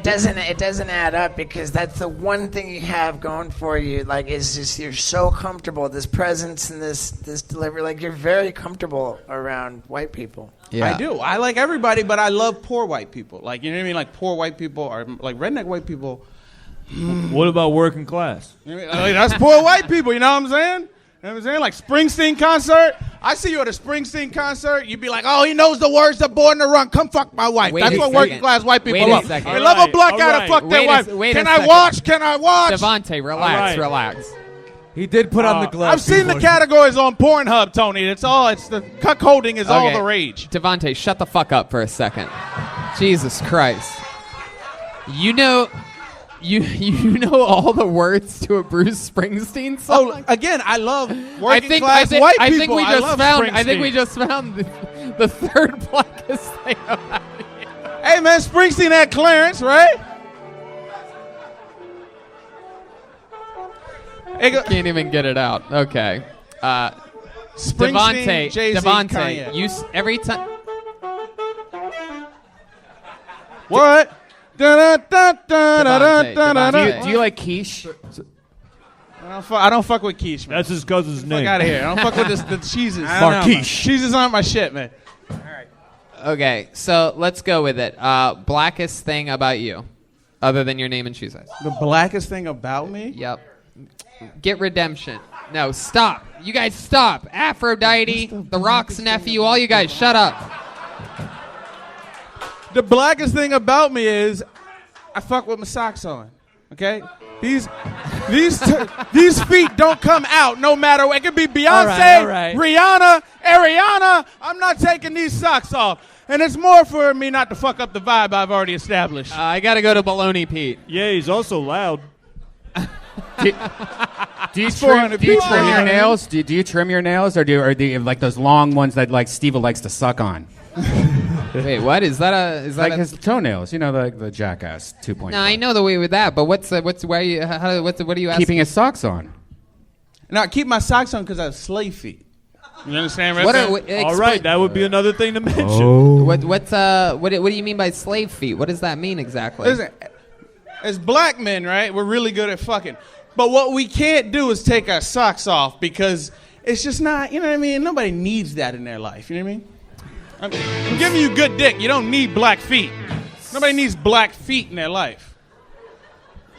doesn't add up because that's the one thing you have going for you. Like, it's just you're so comfortable. This presence and this delivery, like you're very comfortable around white people. Yeah. I do. I like everybody, but I love poor white people. Like, you know what I mean? Like poor white people or like redneck white people. What about working class? You know what I mean? Like, that's poor white people. You know what I'm saying? You know what I'm saying? Like Springsteen concert. I see you at a Springsteen concert. You'd be like, oh, he knows the words of Born to Run. Come fuck my wife. That's what working class white people love. They love a black guy to fuck their wife. Can I watch? Can I watch? Devante, relax. He did put on the gloves. I've seen the categories on Pornhub, Tony. It's the cuckolding is all the rage. Devante, shut the fuck up for a second. Jesus Christ. You know all the words to a Bruce Springsteen song? Oh, again, I love working class white people. I think we just found the third blackest thing about you. Hey, man, Springsteen had Clarence, right? Can't even get it out. Okay. Springsteen, Jay-Z, Devante, Kanye. every time. What? Devante. Do you like quiche? I don't fuck with quiche, man. That's his cousin's name. Fuck out of here. I don't fuck with the cheeses. Marquiche. Cheeses aren't my shit, man. Okay, so let's go with it. Blackest thing about you, other than your name and shoe size. The blackest thing about me? Yep. Get redemption. No, stop. You guys stop. Aphrodite, The Rock's nephew, all you guys shut up. The blackest thing about me is I fuck with my socks on. Okay? These feet don't come out no matter what. It could be Beyonce, Rihanna, Ariana. I'm not taking these socks off. And it's more for me not to fuck up the vibe I've already established. I got to go to Baloney Pete. Yeah, he's also loud. Do you trim your nails? Do you trim your nails, or do you like those long ones that like Steve likes to suck on? Wait, what is that? Is that his toenails? You know, the Jackass 2.0. No, I know the way with that, but what are you asking? Keeping his socks on. No, I keep my socks on because I have slave feet. You understand? Right? All right, that would be another thing to mention. Oh. What do you mean by slave feet? What does that mean exactly? Listen, as black men, right, we're really good at fucking. But what we can't do is take our socks off because it's just not, you know what I mean? Nobody needs that in their life, you know what I mean? I'm giving you good dick. You don't need black feet. Nobody needs black feet in their life.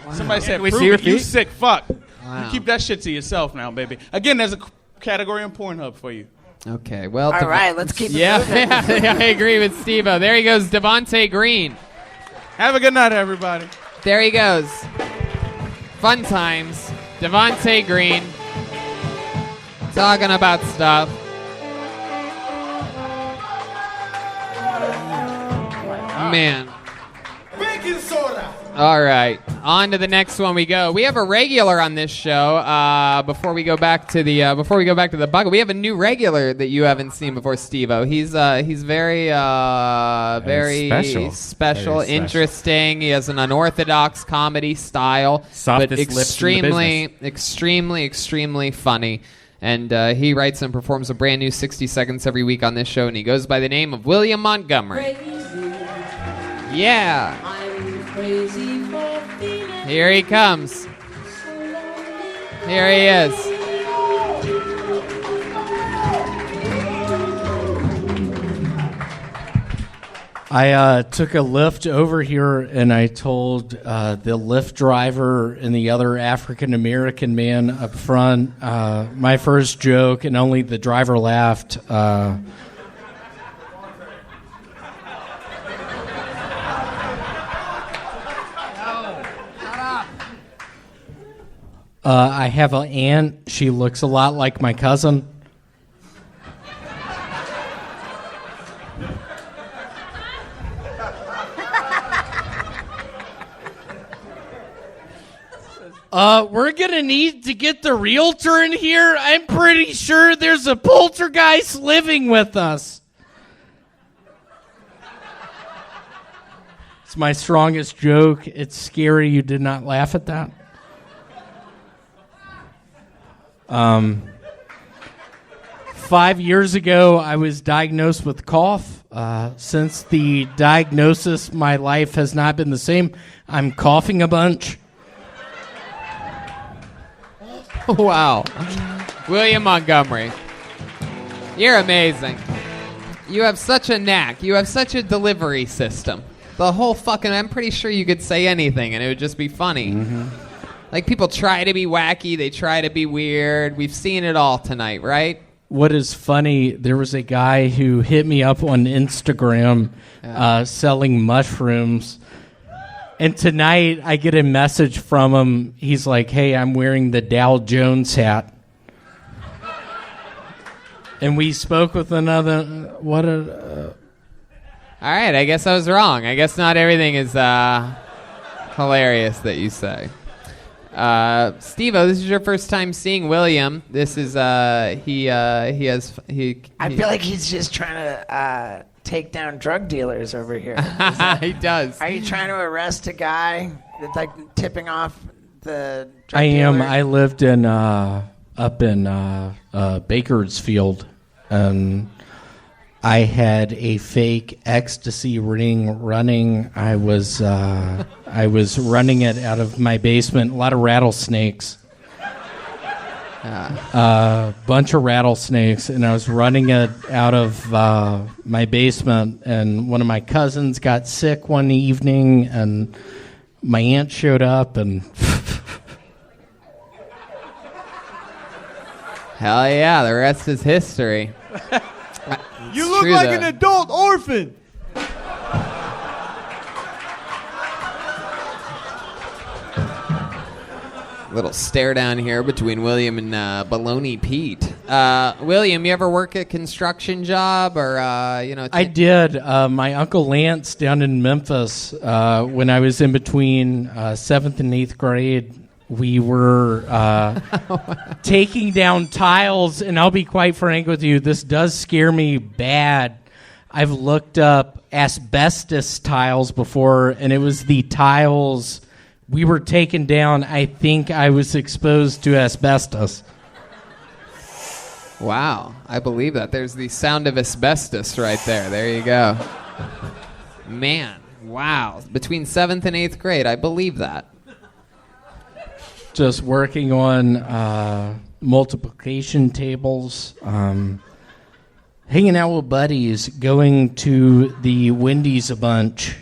Wow. Somebody said, prove it, you sick fuck. Wow. You keep that shit to yourself now, baby. Again, there's a category on Pornhub for you. Okay, well. All right, let's keep it moving. Yeah, I agree with Steve-O. There he goes, Devante Green. Have a good night, everybody. There he goes. Fun times. Devante Green. Talking about stuff. Man. Baking soda. All right, on to the next one we go. We have a regular on this show. Before we go back to the bucket, we have a new regular that you haven't seen before, Steve-O. He's very special, interesting. He has an unorthodox comedy style, but extremely funny. And he writes and performs a brand new 60 Seconds every week on this show, and he goes by the name of William Montgomery. Yeah. Crazy for Phoenix. Here he comes. Here he is. I took a Lyft over here and I told the Lyft driver and the other African American man up front my first joke, and only the driver laughed. I have an aunt. She looks a lot like my cousin. We're gonna need to get the realtor in here. I'm pretty sure there's a poltergeist living with us. It's my strongest joke. It's scary you did not laugh at that. 5 years ago, I was diagnosed with cough. Since the diagnosis, my life has not been the same. I'm coughing a bunch. Wow. William Montgomery. You're amazing. You have such a knack. You have such a delivery system. The whole fucking... I'm pretty sure you could say anything and it would just be funny. Mm-hmm. Like, people try to be wacky. They try to be weird. We've seen it all tonight, right? What is funny, there was a guy who hit me up on Instagram selling mushrooms. And tonight, I get a message from him. He's like, hey, I'm wearing the Dow Jones hat. And we spoke with another... All right, I guess I was wrong. I guess not everything is hilarious that you say. Steve-O, this is your first time seeing William. This is, I feel like he's just trying to take down drug dealers over here. He does. Are you trying to arrest a guy that's like tipping off the drug I am. dealer? I lived in up in Bakersfield, and I had a fake ecstasy ring running. I was running it out of my basement. A lot of rattlesnakes. Bunch of rattlesnakes, and I was running it out of my basement, and one of my cousins got sick one evening, and my aunt showed up, and hell yeah, the rest is history. You look like an adult orphan. Little stare down here between William and Baloney Pete. William, you ever work a construction job or I did. My Uncle Lance down in Memphis, when I was in between 7th and 8th grade, we were taking down tiles, and I'll be quite frank with you, this does scare me bad. I've looked up asbestos tiles before, and it was the tiles we were taking down. I think I was exposed to asbestos. Wow, I believe that. There's the sound of asbestos right there. There you go. Man, wow. Between 7th and 8th grade, I believe that. Just working on multiplication tables, hanging out with buddies, going to the Wendy's a bunch,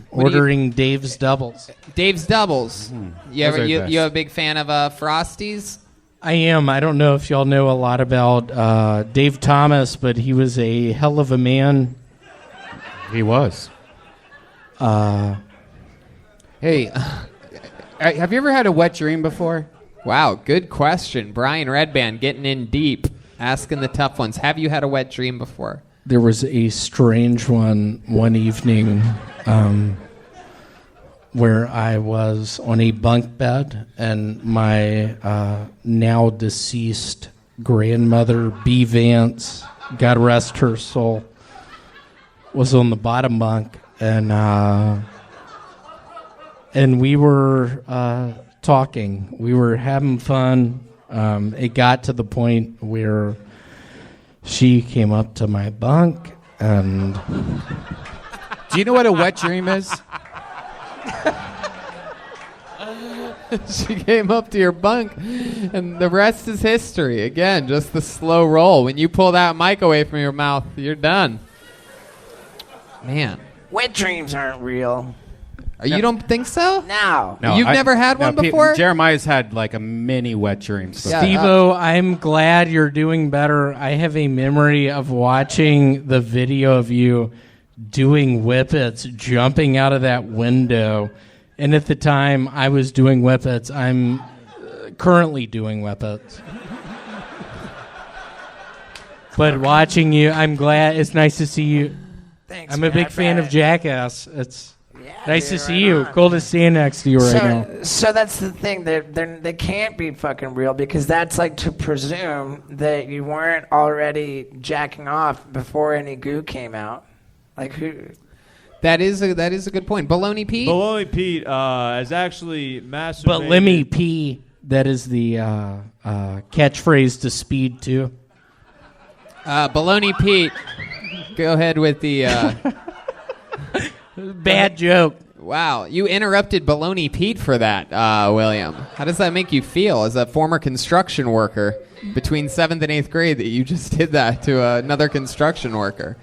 ordering Dave's Doubles. Dave's Doubles. You a big fan of Frosties? I am. I don't know if y'all know a lot about Dave Thomas, but he was a hell of a man. He was. Hey, have you ever had a wet dream before? Wow, good question. Brian Redban getting in deep, asking the tough ones. Have you had a wet dream before? There was a strange one evening where I was on a bunk bed, and my now deceased grandmother, B. Vance, God rest her soul, was on the bottom bunk, and we were talking. We were having fun. It got to the point where she came up to my bunk, and... Do you know what a wet dream is? She came up to your bunk, and the rest is history. Again, just the slow roll. When you pull that mic away from your mouth, you're done. Man. Wet dreams aren't real. You don't think so? No. You've never had one before? Jeremiah's had like a mini wet dream. Yeah, Steve-O, I'm glad you're doing better. I have a memory of watching the video of you doing whippets, jumping out of that window. And at the time I was doing whippets, I'm currently doing whippets. But watching you, I'm glad. It's nice to see you. Thanks, I'm a big fan of Jackass. Nice dude, to see right you. on. Cool to see you next to you right now. So that's the thing. They can't be fucking real because that's like to presume that you weren't already jacking off before any goo came out. Like who? That is a good point. Baloney Pete? Baloney Pete is actually masturbated. But Lemmy P, that is the catchphrase to Speed 2. Baloney Pete. Go ahead with the... Bad joke. Wow, you interrupted Baloney Pete for that, William. How does that make you feel as a former construction worker between 7th and 8th grade that you just did that to another construction worker?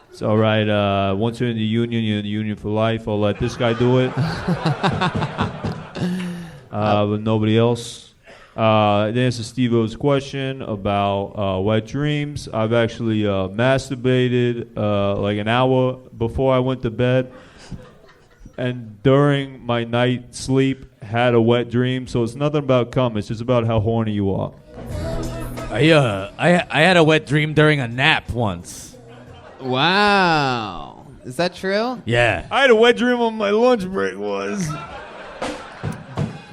It's all right. Once you're in the union, you're in the union for life. I'll let this guy do it. But nobody else. To answer Steve's question about wet dreams, I've actually masturbated like an hour before I went to bed. And during my night sleep, had a wet dream. So it's nothing about cum. It's just about how horny you are. I had a wet dream during a nap once. Wow. Is that true? Yeah. I had a wet dream on my lunch break once.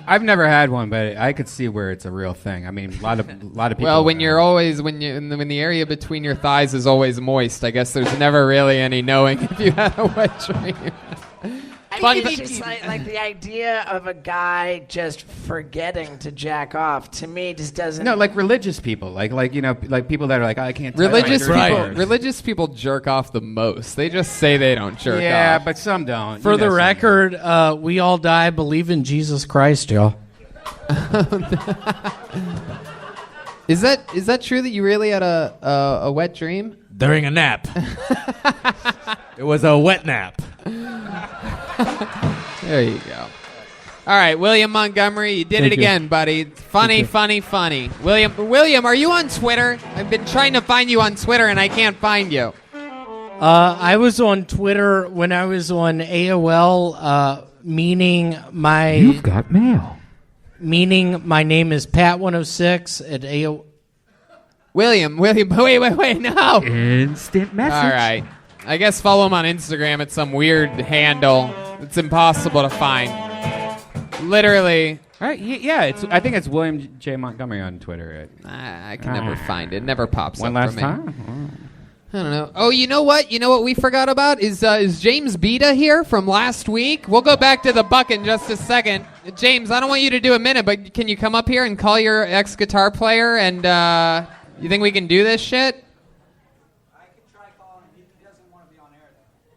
I've never had one, but I could see where it's a real thing. I mean, a lot of people. Well, when the area between your thighs is always moist, I guess there's never really any knowing if you had a wet dream. I think it's just like the idea of a guy just forgetting to jack off to me just doesn't. No, like religious people, like people that are like, I can't. Religious people jerk off the most. They just say they don't jerk off. Yeah, but some don't. For the record, we all die, believe in Jesus Christ, y'all. Is that true that you really had a wet dream? During a nap. It was a wet nap. There you go. All right, William Montgomery, you did it again, buddy. Funny. William, are you on Twitter? I've been trying to find you on Twitter, and I can't find you. I was on Twitter when I was on AOL, meaning my... You've got mail. Meaning my name is Pat106 at AOL... William, wait, no. Instant message. All right. I guess follow him on Instagram at some weird handle. It's impossible to find. Literally. All right. Yeah. I think it's William J. Montgomery on Twitter. I can never find it. It never pops One up last for me. time. I don't know. Oh, you know what? You know what we forgot about is James Beta here from last week. We'll go back to the bucket in just a second. James, I don't want you to do a minute, but can you come up here and call your ex-guitar player? And you think we can do this shit?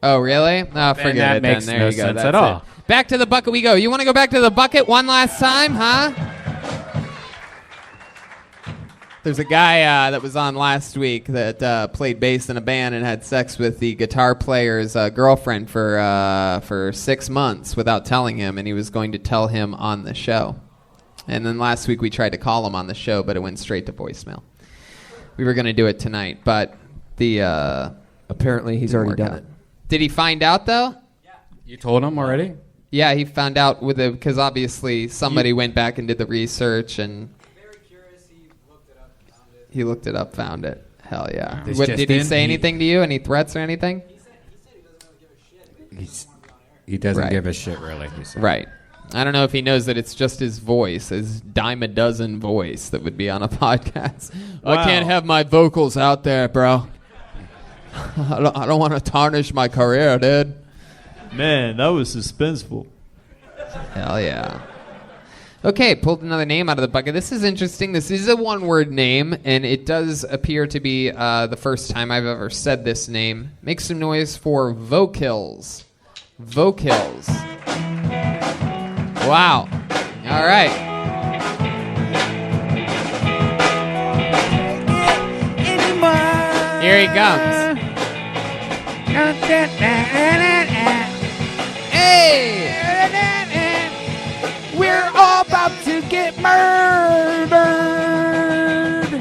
Oh, really? Oh, forget that it makes then. There no you go. sense That's at all. it. Back to the bucket we go. You want to go back to the bucket one last time, huh? There's a guy that was on last week that played bass in a band and had sex with the guitar player's girlfriend for 6 months without telling him, and he was going to tell him on the show. And then last week we tried to call him on the show, but it went straight to voicemail. We were going to do it tonight, but the... Apparently he's already done it. Did he find out, though? Yeah. You told him already? Yeah, he found out because obviously somebody went back and did the research, and he looked it up, found it. Hell yeah. Did he say anything to you? Any threats or anything? He doesn't give a shit, really. He said. Right. I don't know if he knows that it's just his voice, his dime a dozen voice that would be on a podcast. Wow. I can't have my vocals out there, bro. I don't want to tarnish my career, dude. Man, that was suspenseful. Hell yeah. Okay, pulled another name out of the bucket. This is interesting. This is a one-word name, and it does appear to be the first time I've ever said this name. Make some noise for Vocals. Vocals. Wow. All right. Here he comes. Hey! We're all about to get murdered!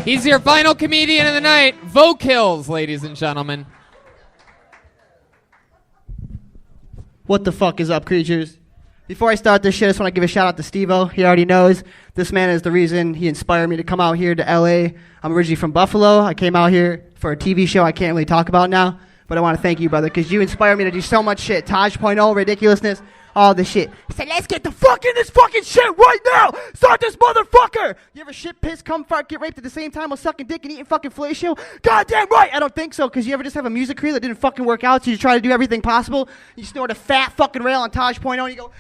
He's your final comedian of the night, Vocals, ladies and gentlemen. What the fuck is up, creatures? Before I start this shit, I just want to give a shout out to Steveo. He already knows. This man is the reason he inspired me to come out here to LA. I'm originally from Buffalo. I came out here for a TV show I can't really talk about now. But I want to thank you, brother, because you inspire me to do so much shit. Taj.0, ridiculousness, all the shit. He said, let's get the fuck in this fucking shit right now. Start this motherfucker. You ever shit, piss, come, fart, get raped at the same time while sucking dick and eating fucking fellatio? Goddamn right. I don't think so, because you ever just have a music career that didn't fucking work out, so you try to do everything possible. You snort a fat fucking rail on Taj.0 and you go,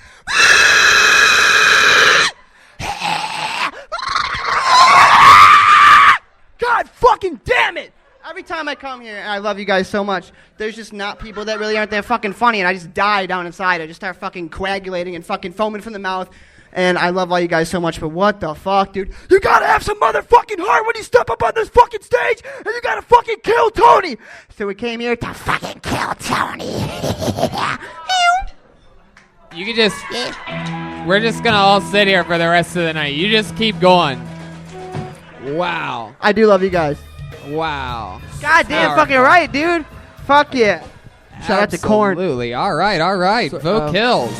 God fucking damn it! Every time I come here, and I love you guys so much, there's just not people that really aren't that fucking funny, and I just die down inside. I just start fucking coagulating and fucking foaming from the mouth, and I love all you guys so much, but what the fuck, dude? You gotta have some motherfucking heart when you step up on this fucking stage, and you gotta fucking kill Tony! So we came here to fucking kill Tony. You can just... We're just gonna all sit here for the rest of the night. You just keep going. Wow. I do love you guys. Wow. Goddamn fucking right, dude. Fuck yeah. Shout out to Korn. Absolutely. All right. So, Vote kills.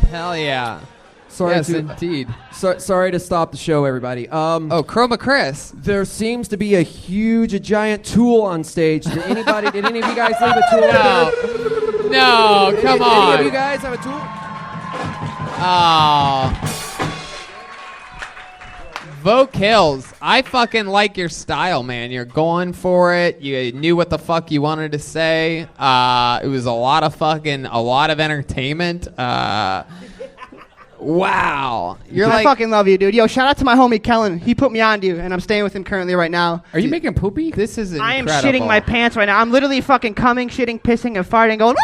Hell yeah. Sorry yes, to, indeed. Sorry to stop the show, everybody. Chroma Chris. There seems to be a giant tool on stage. Did any of you guys leave a tool? No, come on. Any of you guys have a tool? Oh. Vote kills. I fucking like your style, man. You're going for it. You knew what the fuck you wanted to say. It was a lot of entertainment. Wow. I fucking love you, dude. Yo, shout out to my homie Kellen. He put me on to you, and I'm staying with him currently right now. Are you making poopy? This is incredible. I am shitting my pants right now. I'm literally fucking coming, shitting, pissing, and farting, going.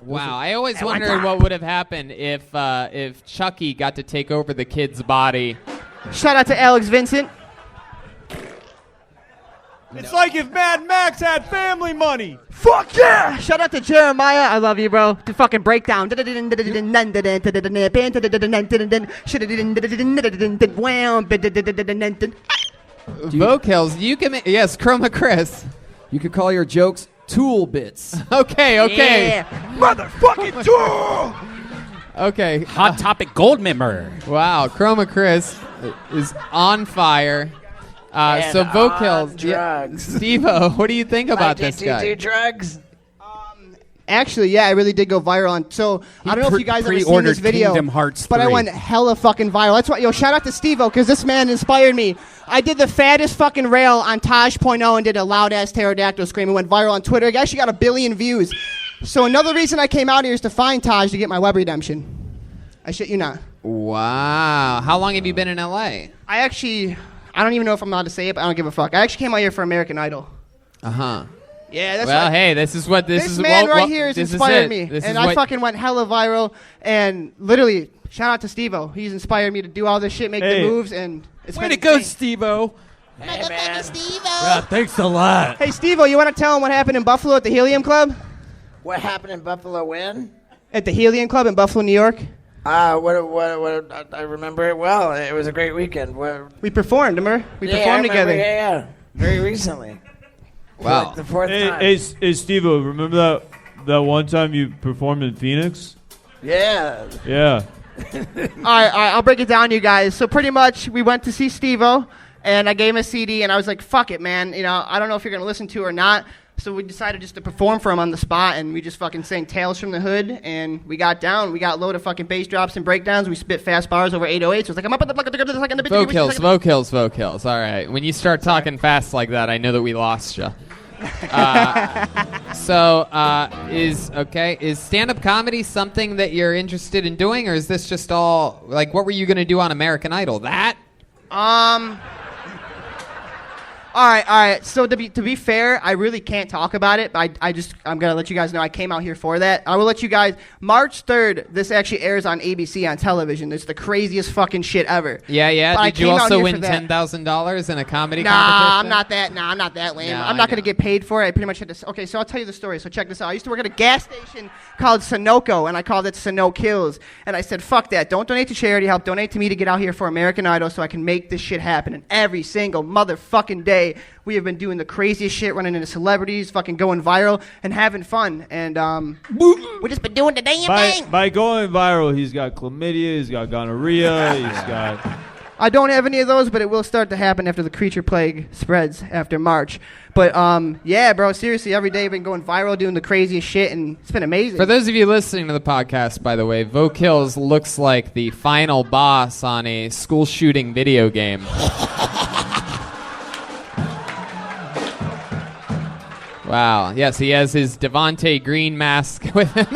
Wow, I always wondered what would have happened if Chucky got to take over the kid's body. Shout out to Alex Vincent. It's like if Mad Max had family money. Fuck yeah! Shout out to Jeremiah. I love you, bro. The fucking breakdown. Vote kills. You can yes, Chroma Chris. You could call your jokes tool bits. Okay. Yeah. Motherfucking tool! Okay. Hot Topic gold member. Wow, Chroma Chris is on fire. So vote kills. Drugs. Steve-O, what do you think about this guy? Do you do drugs? Actually, yeah, I really did go viral on. So I don't know if you guys ever seen this video, Kingdom Hearts but 3. I went hella fucking viral. That's why, yo, shout out to Steve-O, because this man inspired me. I did the fattest fucking rail on Taj.0 and did a loud ass pterodactyl scream and went viral on Twitter. It actually got 1 billion views. So another reason I came out here is to find Taj to get my web redemption. I shit you not. Wow. How long have you been in LA? I don't even know if I'm allowed to say it, but I don't give a fuck. I actually came out here for American Idol. Uh-huh. Yeah, that's well, right. hey, this man right here has inspired me, and I fucking went hella viral. And literally, shout out to Steve-O. He's inspired me to do all this shit, make the moves, and it's Way been to go, insane. Steve-O. Hey, man. Yeah, thanks a lot. Hey, Steve-O, you want to tell him what happened in Buffalo at the Helium Club? What happened in Buffalo when? At the Helium Club in Buffalo, New York. I remember it well. It was a great weekend. We performed, remember? We performed together. Yeah. Very recently. Wow. Like the fourth time. Hey, Steve-O, remember that one time you performed in Phoenix? Yeah. Yeah. All right, I'll break it down to you guys. So pretty much, we went to see Steve-O, and I gave him a CD, and I was like, fuck it, man. You know, I don't know if you're going to listen to it or not. So we decided just to perform for him on the spot, and we just fucking sang Tales from the Hood, and we got down. We got a load of fucking bass drops and breakdowns. We spit fast bars over 808s. So it was like, I'm up at the Vote kills. All right. When you start talking fast like that, I know that we lost you. Is stand-up comedy something that you're interested in doing, or is this just all, like, what were you going to do on American Idol? That? All right. So to be fair, I really can't talk about it, but I'm gonna let you guys know I came out here for that. I will let you guys. March 3rd, this actually airs on ABC on television. It's the craziest fucking shit ever. Yeah. But Did you also win $10,000 in a comedy competition? I'm not that lame. No, I'm not gonna get paid for it. I pretty much had to. Okay, so I'll tell you the story. So check this out. I used to work at a gas station called Sunoco, and I called it Suno Kills. And I said, fuck that. Don't donate to charity. Help donate to me to get out here for American Idol so I can make this shit happen. And every single motherfucking day, we have been doing the craziest shit, running into celebrities, fucking going viral, and having fun. And we just been doing the damn thing. By going viral, he's got chlamydia, he's got gonorrhea, he's got I don't have any of those, but it will start to happen after the creature plague spreads after March. But yeah, bro, seriously, every day I've been going viral, doing the craziest shit, and it's been amazing. For those of you listening to the podcast, by the way, Vokills looks like the final boss on a school shooting video game. Wow. Yes, he has his Devante Green mask with him.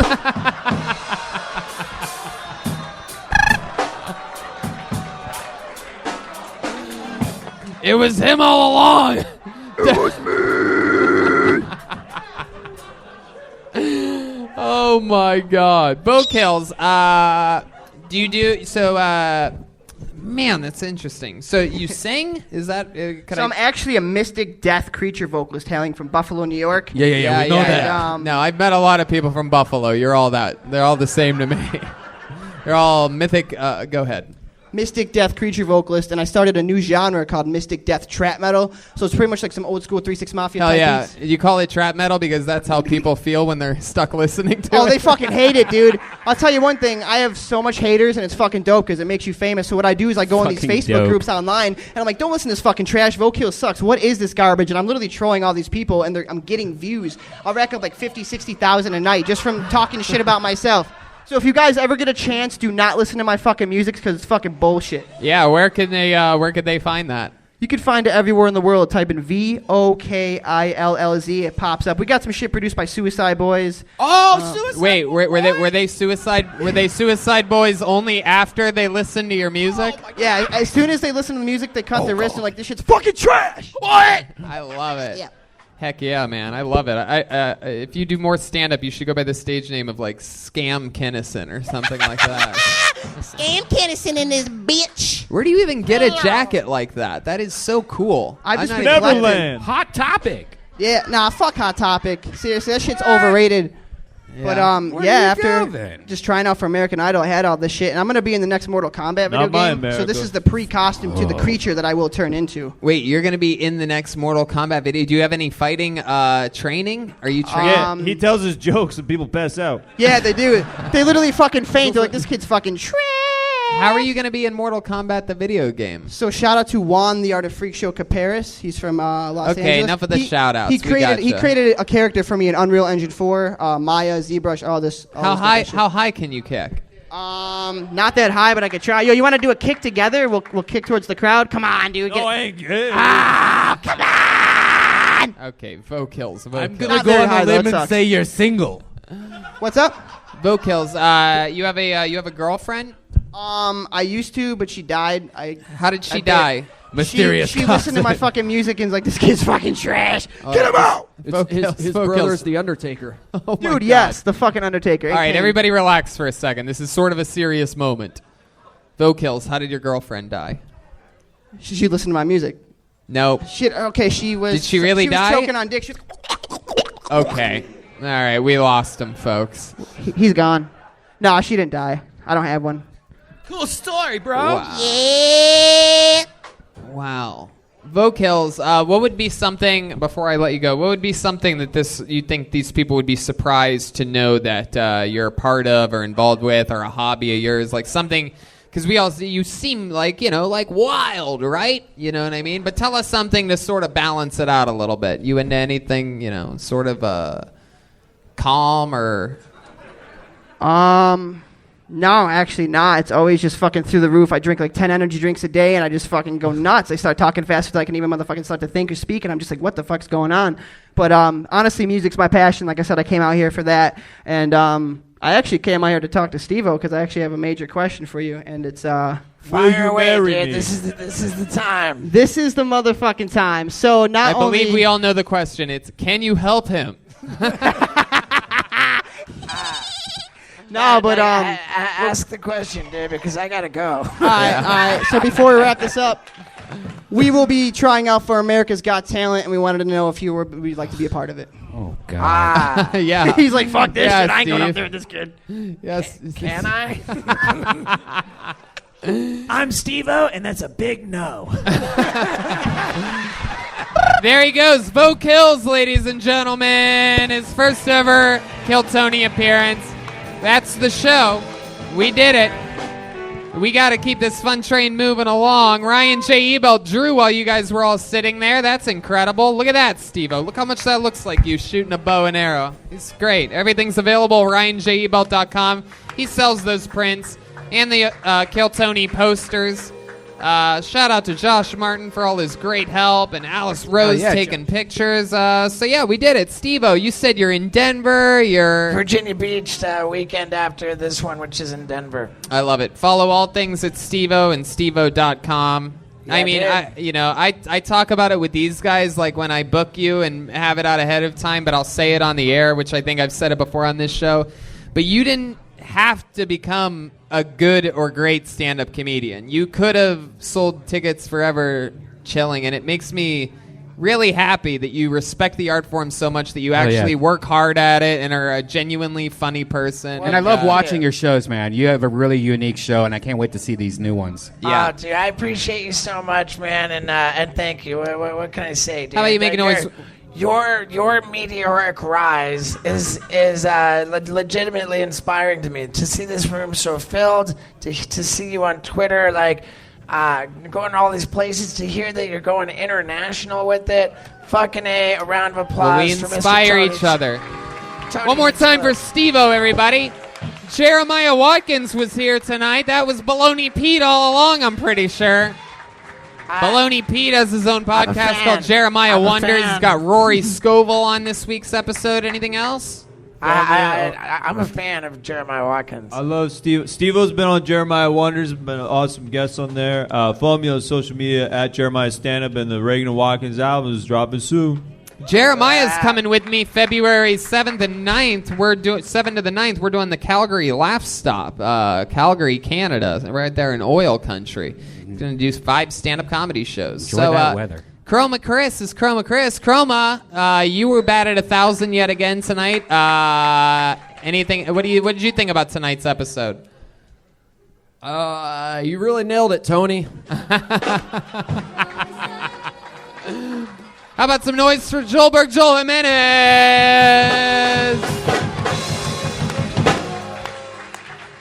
It was him all along. It was me. Oh my God, Vokills. Do you do so? Man, that's interesting. So you sing? Is that? I'm actually a mystic death creature vocalist hailing from Buffalo, New York. We know that. No, I've met a lot of people from Buffalo. You're all that. They're all the same to me. They're all mythic. Go ahead. Mystic death creature vocalist, and I started a new genre called mystic death trap metal. So it's pretty much like some old school 3 6 Mafia Hell type yeah. beats. You call it trap metal because that's how people feel when they're stuck listening to it? Oh, they fucking hate it, dude. I'll tell you one thing. I have so much haters, and it's fucking dope because it makes you famous. So what I do is I go on these Fucking Facebook dope. groups online, and I'm like, don't listen to this fucking trash. Vokill sucks. What is this garbage? And I'm literally trolling all these people, and I'm getting views. I'll rack up like 50, 60,000 a night just from talking shit about myself. So if you guys ever get a chance, do not listen to my fucking music because it's fucking bullshit. Yeah, where could they find that? You can find it everywhere in the world. Type in VOKILLZ. It pops up. We got some shit produced by Suicide Boys. Suicide. Wait, were they suicide? Were they Suicide Boys only after they listened to your music? Yeah, as soon as they listen to the music, they cut their wrist and like, this shit's fucking trash. What? I love it. Yeah. Heck yeah, man. I love it. If you do more stand-up, you should go by the stage name of, like, Scam Kennison or something like that. Scam Kennison in this bitch. Where do you even get a jacket like that? That is so cool. I just I'm been not even- collecting. Hot Topic. Yeah, nah, fuck Hot Topic. Seriously, that shit's overrated. But Where yeah, do you after go, then? just trying out for American Idol, I had all this shit, and I'm gonna be in the next Mortal Kombat video Not my game. So America. this is the pre-costume to the creature that I will turn into. Wait, you're going to be in the next Mortal Kombat video. Do you have any fighting training? Are you training? Yeah, he tells his jokes and people pass out. Yeah, they do. They literally fucking faint. They're like, this kid's fucking trash. How are you going to be in Mortal Kombat, the video game? So shout out to Juan, the Art of Freak Show Caparis. He's from Los Angeles. Okay, enough of the shout-outs. He We created gotcha. a character for me in Unreal Engine 4, Maya, ZBrush, all this. How high can you kick? Not that high, but I could try. Yo, you want to do a kick together? We'll kick towards the crowd. Come on, dude. No, I ain't good. Come on. Okay, Vokills. I'm Vokills. gonna Not go very on high, a though, limb it and sucks. say you're single. What's up? Vokills. You have a girlfriend? I used to, but she died. How did she die? Mysterious She listened to my fucking music and was like, this kid's fucking trash. Get him out! His brother's the Undertaker. Oh my Dude, God. yes, the fucking Undertaker. All right, everybody relax for a second. This is sort of a serious moment. Vokills, how did your girlfriend die? She listened to my music. No. Shit, okay, she was... Did she really die? She was choking on dick. She was, Okay. All right, we lost him, folks. he's gone. No, she didn't die. I don't have one. Cool story, bro. Wow. Yeah. Wow. Vokills, what would be something, before I let you go, what would be something that you think these people would be surprised to know that you're a part of or involved with, or a hobby of yours, like something, because you seem like, like wild, right? You know what I mean? But tell us something to sort of balance it out a little bit. You into anything, sort of calm or... No, actually not. It's always just fucking through the roof. I drink like 10 energy drinks a day, and I just fucking go nuts. I start talking faster than I can even motherfucking start to think or speak, and I'm just like, what the fuck's going on? But honestly, music's my passion. Like I said, I came out here for that, and I actually came out here to talk to Steveo because I actually have a major question for you, and it's Fire away, dude. This is the time. This is the motherfucking time. So I believe we all know the question. It's, can you help him? No, but ask the question, dude, because I gotta go. All right. So before we wrap this up, we will be trying out for America's Got Talent, and we wanted to know if would like to be a part of it. Oh God. Yeah. He's like, fuck this Yeah, shit. I ain't going up Steve. there with this kid. Yes. Can I? I'm Steveo, and that's a big no. There he goes. Vokills, ladies and gentlemen. His first ever Kill Tony appearance. That's the show. We did it. We got to keep this fun train moving along. Ryan J. Ebelt drew while you guys were all sitting there. That's incredible. Look at that, Steve-O. Look how much that looks like you shooting a bow and arrow. It's great. Everything's available at RyanJEbelt.com. He sells those prints and the Kill Tony posters. Shout out to Josh Martin for all his great help, and Alice Rose taking pictures. So yeah, we did it. Steve-O, you said you're in Denver. You're Virginia Beach weekend after this one, which is in Denver. I love it. Follow all things at Steve-O and Steve-O.com. Yeah, I mean, dude. I talk about it with these guys like when I book you and have it out ahead of time, but I'll say it on the air, which I think I've said it before on this show. But you didn't have to become a good or great stand-up comedian. You could have sold tickets forever chilling, and it makes me really happy that you respect the art form so much that you actually work hard at it and are a genuinely funny person. And I love watching your shows, man. You have a really unique show, and I can't wait to see these new ones. Yeah, dude, I appreciate you so much, man, and thank you. What can I say, dude? How about you make a noise? Your meteoric rise is legitimately inspiring to me. To see this room so filled, to see you on Twitter, like going to all these places, to hear that you're going international with it. Fucking A round of applause. Well, we for inspire Mr. each other. One more time for Steve-O, everybody. Jeremiah Watkins was here tonight. That was Baloney Pete all along, I'm pretty sure. Baloney Pete has his own podcast called Jeremiah Wonders. He's got Rory Scovel on this week's episode. Anything else? I'm a fan of Jeremiah Watkins. I love Steve. Steve-O's been on Jeremiah Wonders, been an awesome guest on there. Follow me on social media at Jeremiah Standup, and the Reagan Watkins album is dropping soon. Jeremiah's coming with me February 7th and 9th. We're doing 7th to the 9th. We're doing the Calgary Laugh Stop, Calgary, Canada, right there in oil country. He's going to do 5 stand-up comedy shows. Enjoy that weather. Chroma Chris is Chroma Chris. Chroma, you were batted 1,000 yet again tonight. Anything? What did you think about tonight's episode? You really nailed it, Tony. How about some noise for Joelberg Joel Jimenez?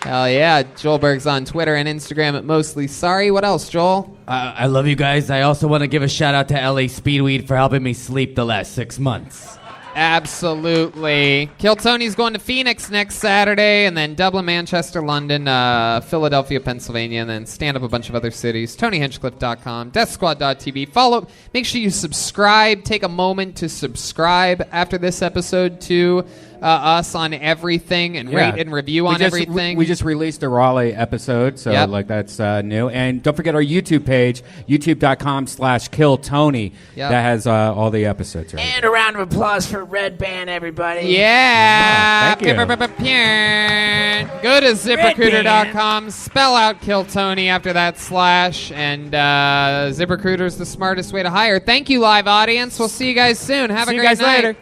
Hell yeah. Joelberg's on Twitter and Instagram at Mostly Sorry. What else, Joel? I love you guys. I also want to give a shout out to LA Speedweed for helping me sleep the last 6 months. Absolutely. Kill Tony's going to Phoenix next Saturday, and then Dublin, Manchester, London, Philadelphia, Pennsylvania, and then stand up a bunch of other cities. TonyHinchcliffe.com, DeathSquad.tv. Follow. Make sure you subscribe. Take a moment to subscribe after this episode to us on everything and rate and review on everything. We just released a Raleigh episode, so that's new. And don't forget our YouTube page, youtube.com/KillTony. Yep. That has all the episodes. Right? And a round of applause for Redban, everybody. Yeah. Oh, thank you. Go to ZipRecruiter.com, spell out Kill Tony after that / and ZipRecruiter's the smartest way to hire. Thank you, live audience. We'll see you guys soon. Have a great night. See you guys later.